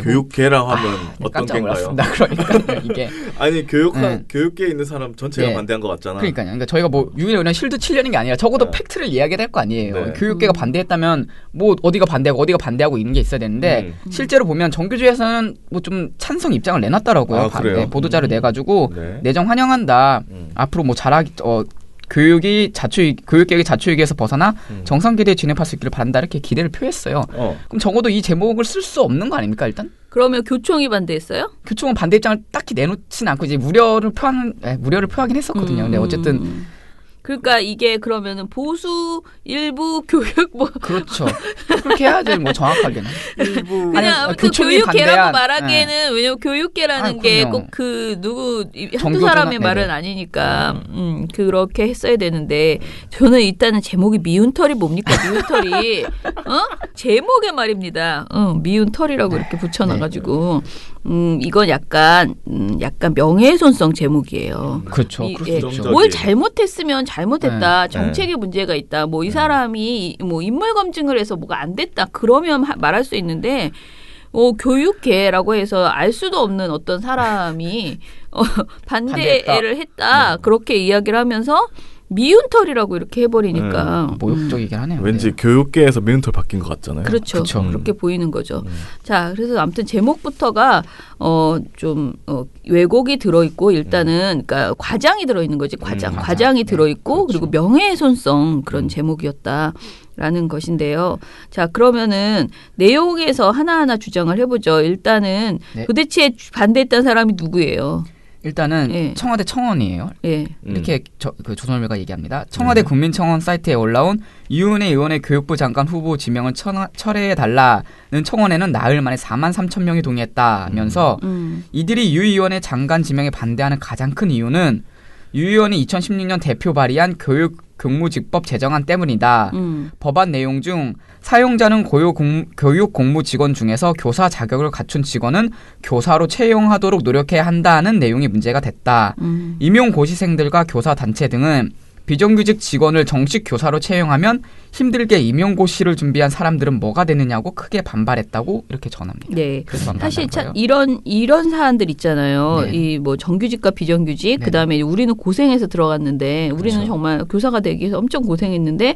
교육계라고 하면 어떤 깜짝 계인가요? 놀랐습니다. 그러니까 이게 아니 네. 교육계에 있는 사람 전체가 네. 반대한 것 같잖아. 그러니까요. 그러니까 저희가 뭐 유은혜 의원 실드 치려는 게 아니라 적어도 네. 팩트를 이야기해야 될 거 아니에요. 네. 교육계가 반대했다면 뭐 어디가 반대하고 있는 게 있어야 되는데 실제로 보면 정규주에서는 뭐 좀 찬성 입장을 내놨더라고요. 아, 그래요? 네, 보도자료 내가지고 네. 내정 환영한다. 앞으로 뭐 교육계획의 자초위기에서 벗어나 정상기대에 진입할 수 있기를 바란다 이렇게 기대를 표했어요. 그럼 적어도 이 제목을 쓸 수 없는 거 아닙니까 일단? 그러면 교총이 반대했어요? 교총은 반대 입장을 딱히 내놓지는 않고 이제 무려를 표하긴 했었거든요. 근데 어쨌든 그러니까 이게 그러면은 보수 일부 교육 뭐 그렇죠. 그렇게 해야죠. 뭐 정확하게는. 그냥 아무튼 교총이 교육계라고 반대한- 말하기에는 왜냐면 교육계라는 아, 게 그럼요. 꼭 그 누구 한두 정교조나- 사람의 네네. 말은 아니니까 그렇게 했어야 되는데 저는 일단은 제목이 미운털이 뭡니까 미운털이 제목에 말입니다. 미운털이라고 이렇게 붙여놔가지고 이건 약간 명예훼손성 제목이에요. 그렇죠. 이- 그럴 수 예. 있죠. 뭘 잘못했으면 잘못했다. 네. 정책에 문제가 있다. 뭐 이 사람이 뭐 인물 검증을 해서 뭐가 안 됐다. 그러면 말할 수 있는데 교육계라고 해서 알 수도 없는 어떤 사람이 반대를 했다. 그렇게 이야기를 하면서 미운털이라고 이렇게 해버리니까 모욕적이긴 하네요. 왠지 네. 교육계에서 미운털 바뀐 것 같잖아요. 그렇죠. 그쵸. 그렇게 보이는 거죠. 자, 그래서 아무튼 제목부터가 좀 왜곡이 들어있고 일단은 그러니까 과장이 들어있는 거지. 과장이 들어있고 그리고 명예훼손성 그런 제목이었다라는 것인데요. 자, 그러면은 내용에서 하나하나 주장을 해보죠. 일단은 네. 도대체 반대했던 사람이 누구예요? 일단은 예. 청와대 청원이에요. 예. 이렇게 조선일보가 얘기합니다. 청와대 국민청원 사이트에 올라온 유은혜 의원의 교육부 장관 후보 지명을 철회해달라는 청원에는 나흘 만에 4만 3천 명이 동의했다면서 이들이 유 의원의 장관 지명에 반대하는 가장 큰 이유는 유 의원이 2016년 대표 발의한 교육공무직법 제정안 때문이다. 법안 내용 중 사용자는 교육 공무 직원 중에서 교사 자격을 갖춘 직원은 교사로 채용하도록 노력해야 한다는 내용이 문제가 됐다. 임용고시생들과 교사 단체 등은 비정규직 직원을 정식 교사로 채용하면 힘들게 임용고시를 준비한 사람들은 뭐가 되느냐고 크게 반발했다고 이렇게 전합니다. 네. 그래서 사실 반발한 참 거예요. 이런 사안들 있잖아요. 네. 이 뭐 정규직과 비정규직, 네. 그다음에 우리는 고생해서 들어갔는데 우리는 그렇죠. 정말 교사가 되기 위해서 엄청 고생했는데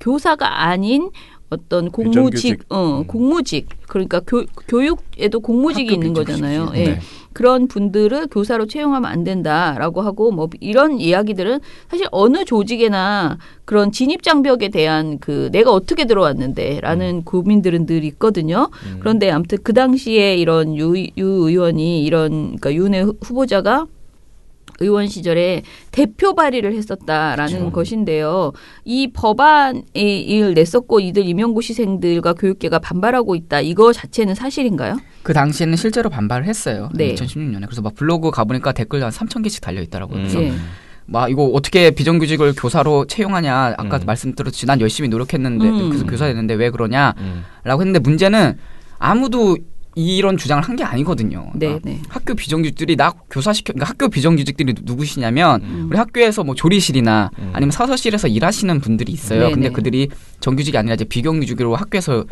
교사가 아닌 어떤 공무직, 비정규직. 공무직 그러니까 교육에도 공무직이 있는 거잖아요. 예. 네. 그런 분들을 교사로 채용하면 안 된다라고 하고 뭐 이런 이야기들은 사실 어느 조직에나 그런 진입 장벽에 대한 내가 어떻게 들어왔는데라는 고민들은 늘 있거든요. 그런데 아무튼 그 당시에 이런 유 의원이 그러니까 윤의 후보자가 의원 시절에 대표 발의를 했었다라는 그렇죠. 것인데요. 이 법안을 냈었고 이들 임용고시생들과 교육계가 반발하고 있다. 이거 자체는 사실인가요? 그 당시에는 실제로 반발을 했어요. 네. 2016년에. 그래서 막 블로그 가보니까 댓글 한 3,000개씩 달려있더라고요. 그래서 예. 막 이거 어떻게 비정규직을 교사로 채용하냐. 아까 말씀드렸듯이 난 열심히 노력했는데 그래서 교사 됐는데 왜 그러냐라고 했는데 문제는 아무도 이런 주장을 한 게 아니거든요. 그러니까 네. 학교 비정규직들이 나 교사시켜, 그러니까 학교 비정규직들이 누구시냐면 우리 학교에서 뭐 조리실이나 아니면 사서실에서 일하시는 분들이 있어요. 네네. 근데 그들이 정규직이 아니라 이제 비정규직으로 학교에서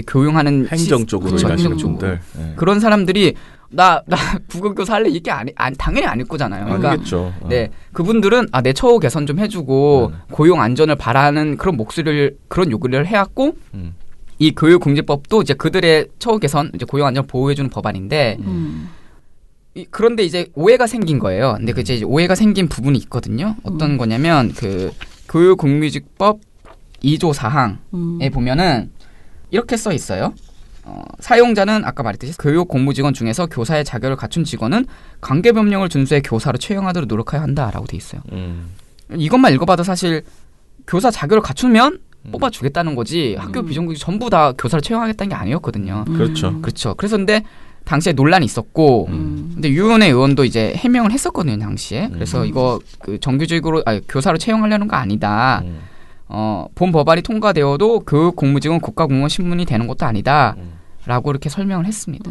교용하는 행정 쪽으로 그렇죠, 일하시는 행정 분들. 네. 그런 사람들이 나 국어교사 할래 이게 당연히 아닐 거잖아요. 그러니까 아니겠죠. 네 그분들은 내 처우 개선 좀 해주고 고용 안전을 바라는 그런 그런 요구를 해왔고. 이 교육공제법도 이제 그들의 처우 개선, 이제 고용 안전 보호해주는 법안인데 그런데 이제 오해가 생긴 거예요. 근데 그 이제 오해가 생긴 부분이 있거든요. 어떤 거냐면 그 교육공무직법 2조 4항에 보면은 이렇게 써 있어요. 사용자는 아까 말했듯이 교육공무직원 중에서 교사의 자격을 갖춘 직원은 관계법령을 준수해 교사로 채용하도록 노력해야 한다라고 돼 있어요. 이것만 읽어봐도 사실 교사 자격을 갖추면 뽑아주겠다는 거지 학교 비정규직 전부 다 교사를 채용하겠다는 게 아니었거든요. 그렇죠. 그렇죠. 그래서 근데 당시에 논란이 있었고 근데 유은혜 의원도 이제 해명을 했었거든요. 당시에. 그래서 이거 정규직으로 교사로 채용하려는 거 아니다. 본 법안이 통과되어도 교육 공무직은 국가공무원 신분이 되는 것도 아니다. 라고 이렇게 설명을 했습니다.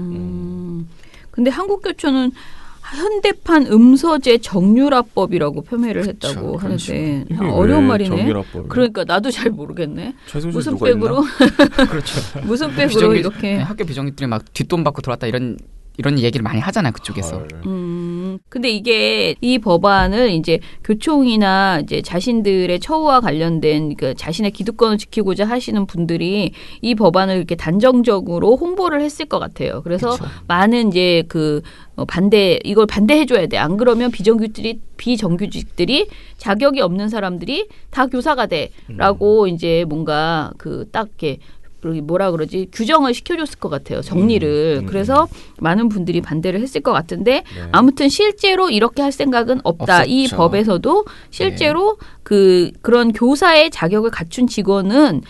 근데 한국교초는 현대판 음서제 정유라법이라고 표명을 했다고 하는데 어려운 말이네. 정유라법. 그러니까 나도 잘 모르겠네. 무슨 누가 백으로 그렇죠. 무슨 백으로 이렇게 학교 비정규직들이 막 뒷돈 받고 들어왔다 이런 얘기를 많이 하잖아요. 그쪽에서. 근데 이게 이 법안을 이제 교총이나 이제 자신들의 처우와 관련된 자신의 기득권을 지키고자 하시는 분들이 이 법안을 이렇게 단정적으로 홍보를 했을 것 같아요. 그래서 그쵸. 많은 이제 이걸 반대해줘야 돼. 안 그러면 비정규직들이 자격이 없는 사람들이 다 교사가 돼라고 이제 뭔가 딱 이렇게 뭐라 그러지 규정을 시켜줬을 것 같아요. 정리를. 그래서 많은 분들이 반대를 했을 것 같은데 아무튼 실제로 이렇게 할 생각은 없다. 없었죠. 이 법에서도 실제로 그런 교사의 자격을 갖춘 직원은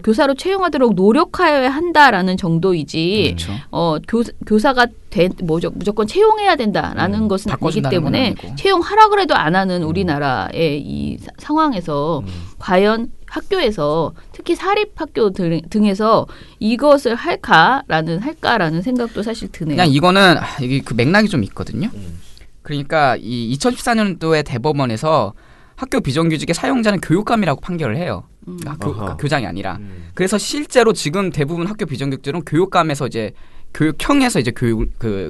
교사로 채용하도록 노력하여야 한다라는 정도이지 교사가 무조건 채용해야 된다라는 것은 아니기 때문에 채용하라 그래도 안 하는 우리나라의 이 상황에서 과연 학교에서 특히 사립학교 등에서 이것을 할까라는 생각도 사실 드네요. 그냥 이거는 이게 그 맥락이 좀 있거든요. 그러니까 이 2014년도에 대법원에서 학교 비정규직의 사용자는 교육감이라고 판결을 해요. 그러니까 교장이 아니라. 그래서 실제로 지금 대부분 학교 비정규직들은 교육감에서 이제 교육청에서 이제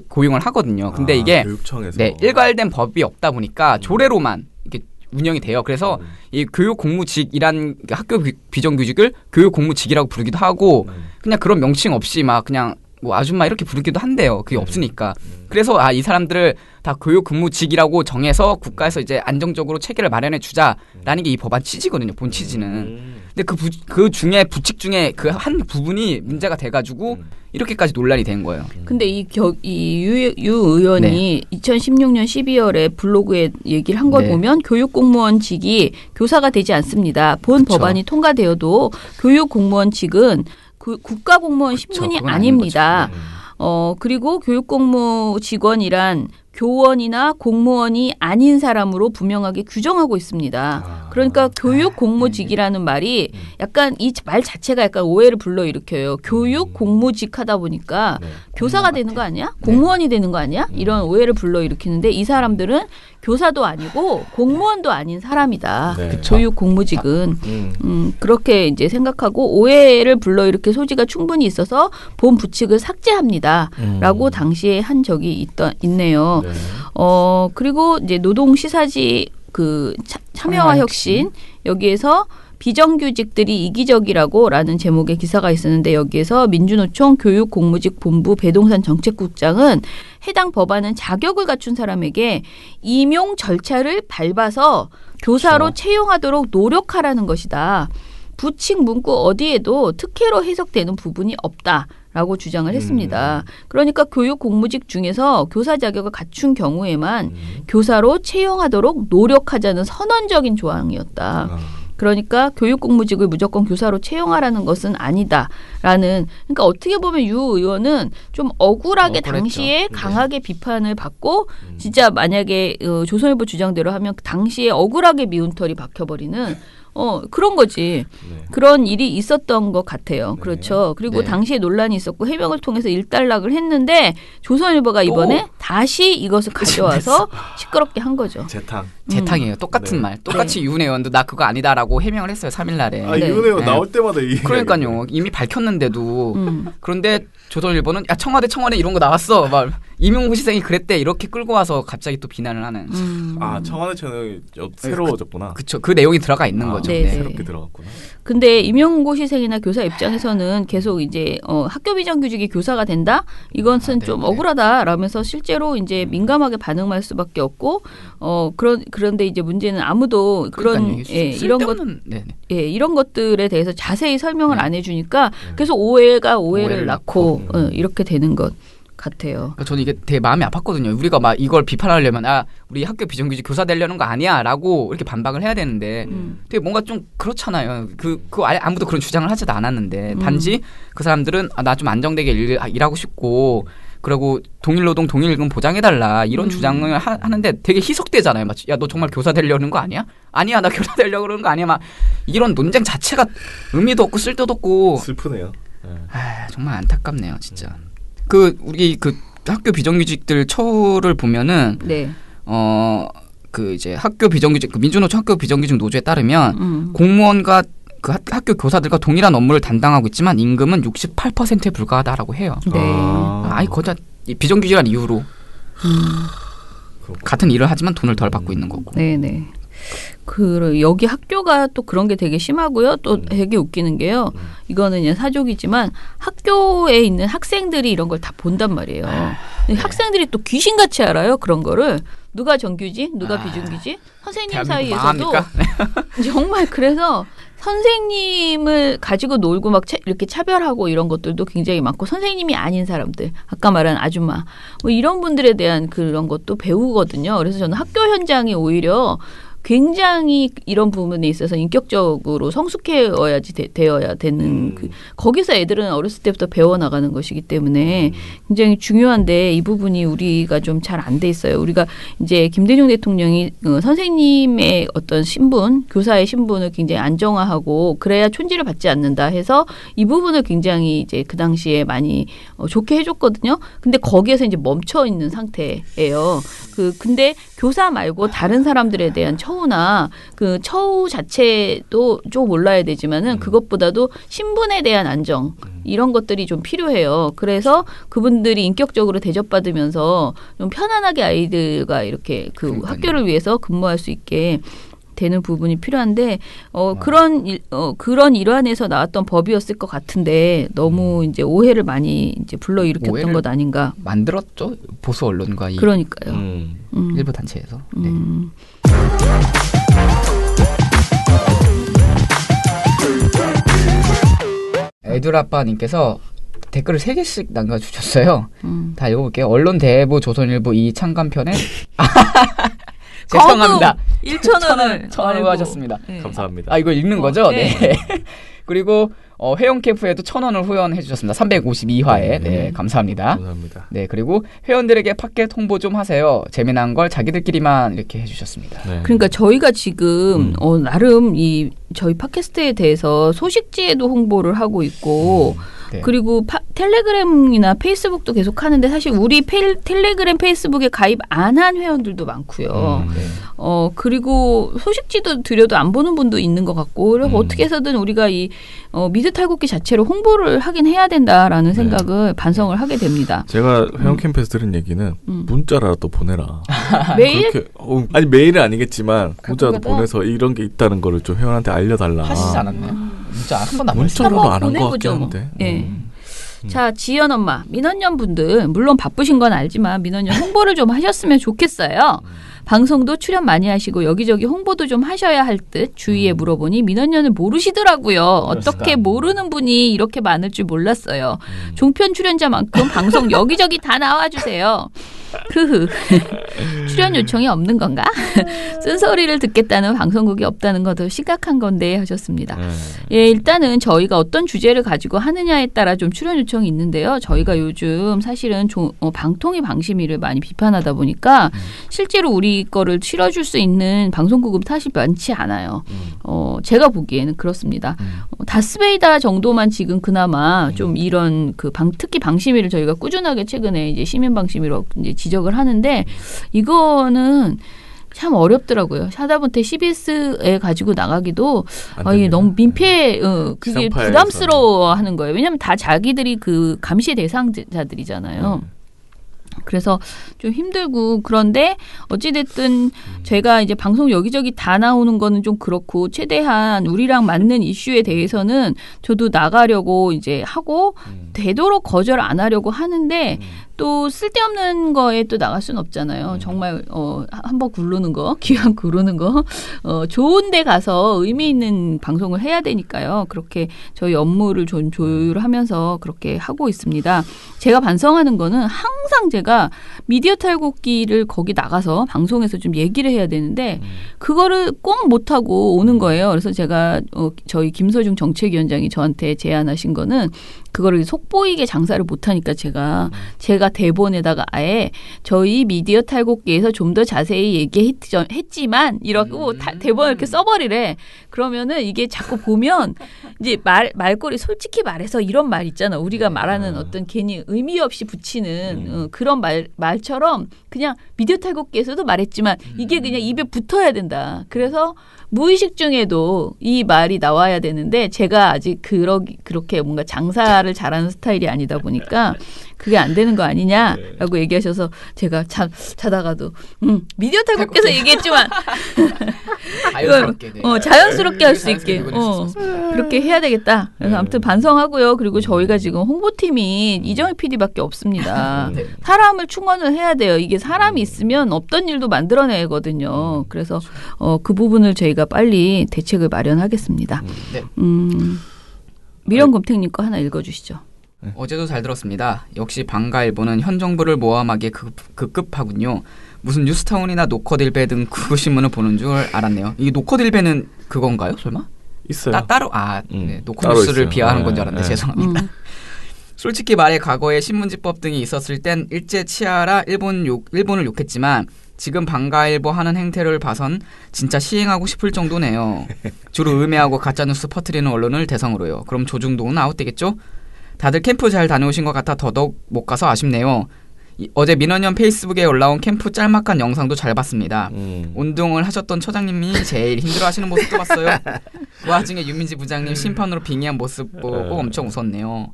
고용을 하거든요. 근데 이게 교육청에서. 일괄된 법이 없다 보니까 조례로만 이게 운영이 돼요. 그래서 이 교육공무직이란 학교 비정규직을 교육공무직이라고 부르기도 하고 그냥 그런 명칭 없이 막 그냥 뭐 아줌마 이렇게 부르기도 한대요. 그게 없으니까. 그래서 이 사람들을 다 교육근무직이라고 정해서 국가에서 이제 안정적으로 체계를 마련해 주자라는 게 이 법안 취지거든요. 본 취지는. 근데 그 중에 부칙 중에 그 한 부분이 문제가 돼가지고 이렇게까지 논란이 된 거예요. 근데 유 의원이 2016년 12월에 블로그에 얘기를 한 걸 보면 교육공무원직이 교사가 되지 않습니다. 본 법안이 통과되어도 교육공무원직은 국가공무원 신분이 아닙니다. 그리고 교육공무 직원이란 교원이나 공무원이 아닌 사람으로 분명하게 규정하고 있습니다. 그러니까 교육공무직이라는 말이 약간 이 말 자체가 약간 오해를 불러일으켜요. 교육공무직 하다 보니까 교사가 되는 거 아니야? 공무원이 되는 거 아니야? 이런 오해를 불러일으키는데 이 사람들은 교사도 아니고 공무원도 아닌 사람이다. 교육공무직은. 그렇게 이제 생각하고 오해를 불러일으킬 소지가 충분히 있어서 본 부칙을 삭제합니다. 라고 당시에 한 적이 있네요. 그리고 이제 노동시사지 참여와 혁신 여기에서 비정규직들이 이기적이라고라는 제목의 기사가 있었는데 여기에서 민주노총 교육공무직본부 배동산 정책국장은 해당 법안은 자격을 갖춘 사람에게 임용 절차를 밟아서 교사로 채용하도록 노력하라는 것이다. 부칙 문구 어디에도 특혜로 해석되는 부분이 없다라고 주장을 했습니다. 그러니까 교육 공무직 중에서 교사 자격을 갖춘 경우에만 교사로 채용하도록 노력하자는 선언적인 조항이었다. 그러니까 교육 공무직을 무조건 교사로 채용하라는 것은 아니다라는. 그러니까 어떻게 보면 유 의원은 좀 억울하게 당시에 강하게 비판을 받고 진짜 만약에 조선일보 주장대로 하면 당시에 억울하게 미운털이 박혀버리는 그런 거지. 네. 그런 일이 있었던 것 같아요. 네. 그렇죠. 그리고 네. 당시에 논란이 있었고 해명을 통해서 일단락을 했는데 조선일보가 이번에 다시 이것을 가져와서 시끄럽게 한 거죠. 재탕이에요. 똑같은 네. 말. 똑같이 유은 의원도 나 그거 아니다라고 해명을 했어요. 3일날에. 아, 네. 이은혜가 네. 나올 때마다 이 그러니까요. 이미 밝혔는데도 그런데 조선일보는 야 청와대 이런 거 나왔어. 막 이명구 시생이 그랬대. 이렇게 끌고 와서 갑자기 또 비난을 하는. 아, 청와대 채널이 새로워졌구나. 그쵸. 그 내용이 들어가 있는 거죠. 네. 새롭게 들어갔구나. 근데 임용고 시생이나 교사 입장에서는 계속 이제 학교 비정규직이 교사가 된다? 이것은 좀 억울하다라면서 실제로 이제 민감하게 반응할 수밖에 없고 그런데 이제 문제는 아무도 그런 이런 것들에 대해서 자세히 설명을 안 해주니까 계속 오해가 오해를 낳고 이렇게 되는 것 같아요. 그러니까 저는 이게 되게 마음이 아팠거든요. 우리가 막 이걸 비판하려면 우리 학교 비정규직 교사 되려는 거 아니야라고 이렇게 반박을 해야 되는데 되게 뭔가 좀 그렇잖아요. 그거 아무도 그런 주장을 하지도 않았는데 단지 그 사람들은 나 좀 안정되게 일하고 싶고 그리고 동일노동 동일임금 보장해달라 이런 주장을 하는데 되게 희석되잖아요. 막 야 너 정말 교사 되려는 거 아니야? 아니야 나 교사 되려고 그러는 거 아니야? 막 이런 논쟁 자체가 의미도 없고 쓸데도 없고 슬프네요. 정말 안타깝네요, 진짜. 우리 학교 비정규직들 처우를 보면은 이제 학교 비정규직 민주노총 학교 비정규직 노조에 따르면 공무원과 그 학교 교사들과 동일한 업무를 담당하고 있지만 임금은 68%에 불과하다라고 해요. 네. 아니 거기다 비정규직이란 이유로 같은 일을 하지만 돈을 덜 받고 있는 거고. 네네. 여기 학교가 또 그런 게 되게 심하고요. 또 되게 웃기는 게요. 이거는 그냥 사족이지만 학교에 있는 학생들이 이런 걸 다 본단 말이에요. 학생들이 또 귀신같이 알아요. 그런 거를. 누가 정규직, 누가 비정규직. 선생님 사이에서도 정말 그래서 선생님을 가지고 놀고 막 이렇게 차별하고 이런 것들도 굉장히 많고 선생님이 아닌 사람들, 아까 말한 아줌마 뭐 이런 분들에 대한 그런 것도 배우거든요. 그래서 저는 학교 현장이 오히려 굉장히 이런 부분에 있어서 인격적으로 성숙해야지 되어야 되는 거기서 애들은 어렸을 때부터 배워나가는 것이기 때문에 굉장히 중요한데 이 부분이 우리가 좀 잘 안 돼 있어요. 우리가 이제 김대중 대통령이 선생님의 어떤 신분, 교사의 신분을 굉장히 안정화하고 그래야 촌지를 받지 않는다 해서 이 부분을 굉장히 이제 그 당시에 많이 좋게 해줬거든요. 근데 거기에서 이제 멈춰 있는 상태예요. 근데 교사 말고 다른 사람들에 대한 처우나 그 처우 자체도 좀 올라야 되지만은 그것보다도 신분에 대한 안정 이런 것들이 좀 필요해요. 그래서 그분들이 인격적으로 대접받으면서 좀 편안하게 아이들과 이렇게 학교를 위해서 근무할 수 있게 되는 부분이 필요한데 그런 일환에서 나왔던 법이었을 것 같은데 너무 이제 오해를 많이 이제 불러일으켰던 것 아닌가. 만들었죠 보수 언론과 그러니까요. 일부 단체에서. 네. 애들아빠님께서 댓글을 3개씩 남겨주셨어요. 다 읽어볼게요. 언론 대부 조선일보 이 창간편에 죄송합니다. 1,000원을 하셨습니다. 네. 감사합니다. 이거 읽는 거죠? 네. 그리고 회원 캠프에도 1,000원을 후원해 주셨습니다. 352화에. 네, 감사합니다. 감사합니다. 네, 그리고 회원들에게 팟캐스트 홍보 좀 하세요. 재미난 걸 자기들끼리만 이렇게 해 주셨습니다. 네. 그러니까 저희가 지금 나름 저희 팟캐스트에 대해서 소식지에도 홍보를 하고 있고 네. 그리고 텔레그램이나 페이스북도 계속 하는데 사실 우리 텔레그램 페이스북에 가입 안 한 회원들도 많고요. 네. 그리고 소식지도 드려도 안 보는 분도 있는 것 같고 그래서 어떻게 해서든 우리가 이 미드 탈곡기 자체로 홍보를 하긴 해야 된다라는 생각을 반성을 하게 됩니다. 제가 회원 캠프에서 들은 얘기는 문자라도 보내라. 매일? 그렇게, 아니 매일은 아니겠지만 문자라도 가끔가다? 보내서 이런 게 있다는 거를 좀 회원한테 알려달라. 하시지 않았나요? 문자 한 번도 안 보냈어요. 문자로도 안 한 것 보내보죠, 같긴 뭐. 한데. 예. 자, 지연 엄마, 민원연 분들 물론 바쁘신 건 알지만 민원연 홍보를 좀 하셨으면 좋겠어요. 방송도 출연 많이 하시고 여기저기 홍보도 좀 하셔야 할 듯 주위에 물어보니 민원연을 모르시더라고요. 어떻게 모르는 분이 이렇게 많을 줄 몰랐어요. 종편 출연자만큼 방송 여기저기 다 나와주세요. 흐흐. 출연 요청이 없는 건가? 쓴소리를 듣겠다는 방송국이 없다는 것도 심각한 건데 하셨습니다. 예, 일단은 저희가 어떤 주제를 가지고 하느냐에 따라 좀 출연 요청이 있는데요. 저희가 요즘 사실은 방통위 방심위를 많이 비판하다 보니까 실제로 우리 거를 치러줄 수 있는 방송국은 사실 많지 않아요. 제가 보기에는 그렇습니다. 다스베이다 정도만 지금 그나마 좀 이런 특히 방심위를 저희가 꾸준하게 최근에 이제 시민 방심위로 이제 지적을 하는데 이거는 참 어렵더라고요. 하다못해 CBS에 가지고 나가기도 이게 너무 민폐, 그게 부담스러워하는 거예요. 왜냐하면 다 자기들이 그 감시 대상자들이잖아요. 그래서 좀 힘들고 그런데 어찌됐든 제가 이제 방송 여기저기 다 나오는 거는 좀 그렇고 최대한 우리랑 맞는 이슈에 대해서는 저도 나가려고 이제 하고 되도록 거절 안 하려고 하는데 또 쓸데없는 거에 또 나갈 수는 없잖아요. 정말 한번 굴르는 거, 기왕 굴르는 거 좋은 데 가서 의미 있는 방송을 해야 되니까요. 그렇게 저희 업무를 좀 조율하면서 그렇게 하고 있습니다. 제가 반성하는 거는 항상 제가 미디어 탈곡기를 거기 나가서 방송에서 좀 얘기를 해야 되는데 그거를 꼭 못하고 오는 거예요. 그래서 제가 저희 김서중 정책위원장이 저한테 제안하신 거는 그거를 속보이게 장사를 못하니까 제가 대본에다가 아예 저희 미디어 탈곡기에서 좀 더 자세히 얘기했지만 이러고 대본을 이렇게 써버리래. 그러면은 이게 자꾸 보면 이제 말꼬리 솔직히 말해서 이런 말 있잖아. 우리가 말하는 어떤 괜히 의미 없이 붙이는 그런 말처럼 그냥 미디어 탈곡기에서도 말했지만 이게 그냥 입에 붙어야 된다. 그래서 무의식 중에도 이 말이 나와야 되는데 제가 아직 그렇게 뭔가 장사를 잘하는 스타일이 아니다 보니까 그게 안 되는 거 아니냐라고 얘기하셔서 제가 자다가도 미디어 탈곡기에서 얘기했지만 자연스럽게 자연스럽게 할 수 있게 그렇게 해야 되겠다. 그래서 아무튼 반성하고요. 그리고 저희가 지금 홍보팀이 이정희 PD밖에 없습니다. 사람을 충원을 해야 돼요. 이게 사람이 있으면 없던 일도 만들어내거든요. 그래서 그 부분을 저희가 빨리 대책을 마련하겠습니다. 네. 미련곰탱님 거 하나 읽어주시죠. 어제도 잘 들었습니다. 역시 방가일보는 현 정부를 모함하기에 급급하군요. 무슨 뉴스타운이나 노컷일베 등 구구 신문을 보는 줄 알았네요. 이게 노컷일베는 그건가요? 설마? 있어요. 따로 노컷뉴스를 비하하는 건 줄 알았는데 죄송합니다. 솔직히 말해 과거에 신문지법 등이 있었을 땐 일제 치하라 일본을 욕했지만 지금 방가일보 하는 행태를 봐선 진짜 시행하고 싶을 정도네요. 주로 음해하고 가짜뉴스 퍼뜨리는 언론을 대상으로요. 그럼 조중동은 아웃되겠죠? 다들 캠프 잘 다녀오신 것 같아 더더욱 못 가서 아쉽네요. 어제 민원연 페이스북에 올라온 캠프 짤막한 영상도 잘 봤습니다. 운동을 하셨던 처장님이 제일 힘들어하시는 모습도 봤어요. 그 와중에 유민지 부장님 심판으로 빙의한 모습 보고 엄청 웃었네요.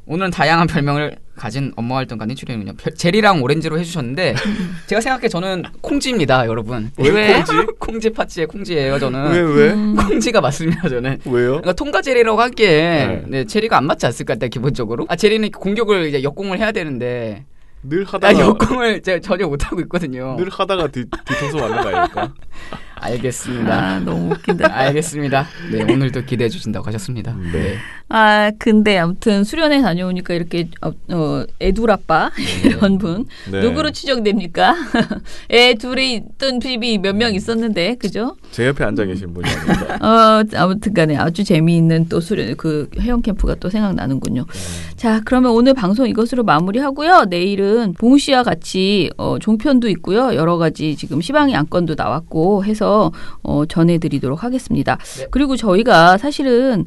오늘은 다양한 별명을 가진 업무활동가님 출연이군요. 제리랑 오렌지로 해주셨는데 제가 생각해 저는 콩지입니다, 여러분. 왜 콩지? 콩지 파츠의 콩지예요, 저는. 왜? 콩지가 맞습니다, 저는. 왜요? 그러니까 통과 제리라고 할게. 네, 제리가 안 맞지 않을까, 기본적으로. 제리는 공격을 이제 역공을 해야 되는데. 늘 하다가 역공을 제가 전혀 못 하고 있거든요. 늘 하다가 뒤통수 맞는 거 아닐까? 알겠습니다. 너무 웃긴다. 알겠습니다. 네, 오늘도 기대해 주신다고 하셨습니다. 네. 근데 아무튼 수련회 다녀오니까 이렇게 애둘아빠 이런 분 누구로 추정됩니까? 애 둘이 있던 집이 몇 명 있었는데 그죠? 제 옆에 앉아 계신 분이 아닙니다. 아무튼간에 아주 재미있는 또 수련 회원 캠프가 또 생각나는군요. 자, 그러면 오늘 방송 이것으로 마무리하고요. 내일은 봉우 씨와 같이 종편도 있고요. 여러 가지 지금 시방의 안건도 나왔고 해서 전해드리도록 하겠습니다. 네. 그리고 저희가 사실은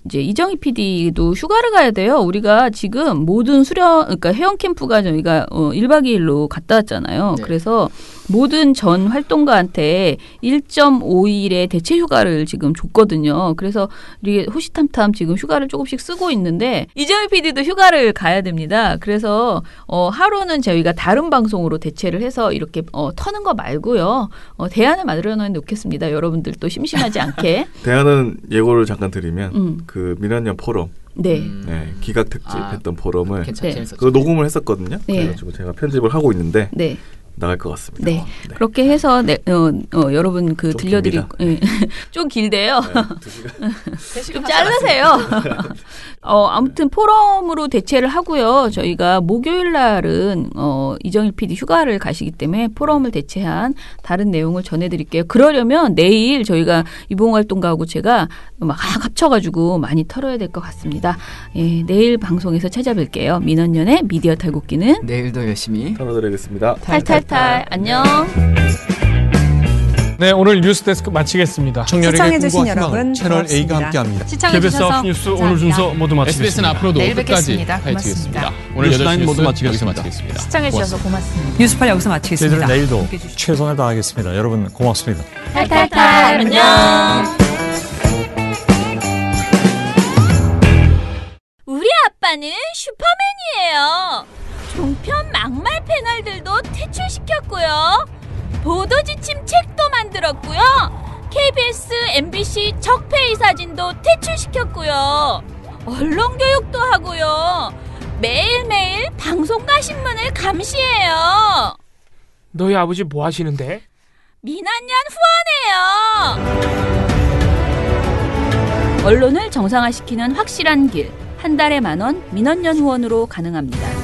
이제 이제 이정희 PD도 휴가를 가야 돼요. 우리가 지금 모든 그러니까 회원 캠프가 저희가 1박 2일로 갔다 왔잖아요. 네. 그래서 모든 전 활동가한테 1.5일의 대체 휴가를 지금 줬거든요. 그래서 우리 호시탐탐 지금 휴가를 조금씩 쓰고 있는데 이정희 PD도 휴가를 가야 됩니다. 그래서 하루는 저희가 다른 방송으로 대체를 해서 이렇게 터는 거 말고요. 대안을 마련해 놓겠습니다. 여러분들도 심심하지 않게. 대안은 예고를 잠깐 드리면 그 미나년 포럼 네. 네, 기각 특집했던 포럼을 괜찮 네. 재밌었죠. 그 녹음을 했었거든요. 네. 그래가지고 제가 편집을 하고 있는데 네. 나갈 것 같습니다. 네. 그렇게 해서 여러분 그 좀 들려드리고 좀 길대요. 네, 좀 자르세요. 아무튼 포럼으로 대체를 하고요. 저희가 목요일 날은 이정일 PD 휴가를 가시기 때문에 포럼을 대체한 다른 내용을 전해드릴게요. 그러려면 내일 저희가 이봉활동가하고 제가 막 합쳐가지고 많이 털어야 될 것 같습니다. 예, 내일 방송에서 찾아뵐게요. 민원연의 미디어 탈곡기는 내일도 열심히 털어드리겠습니다. 탈탈탈. 안녕. 네, 오늘 뉴스데스크 마치겠습니다. 청년에게 시청해주신 꿈과 여러분 희망을 채널 A가 고맙습니다. 함께합니다. 시청해주셔서 KBS 뉴스 오늘 순서 모두 마치겠습니다. SBS는 앞으로도 내일 끝까지 뵙겠습니다. 파헤치겠습니다. 고맙습니다. 오늘 뉴스타임 8시 모두 뉴스 마치겠습니다. 여기서 마치겠습니다. 시청해주셔서 고맙습니다. 뉴스팔 여기서 마치겠습니다. 저희들은 내일도 함께해 주시죠. 최선을 다하겠습니다. 여러분 고맙습니다. 탈탈탈. 안녕. 우리 아빠는 슈퍼맨이에요. 종편 막말 패널들도 퇴출시켰고요. 보도지침 책도 만들었고요. KBS, MBC 적폐의 사진도 퇴출시켰고요. 언론교육도 하고요. 매일매일 방송과 신문을 감시해요. 너희 아버지 뭐 하시는데? 민한년 후원해요. 언론을 정상화시키는 확실한 길. 한 달에 10,000원 민원연 후원으로 가능합니다.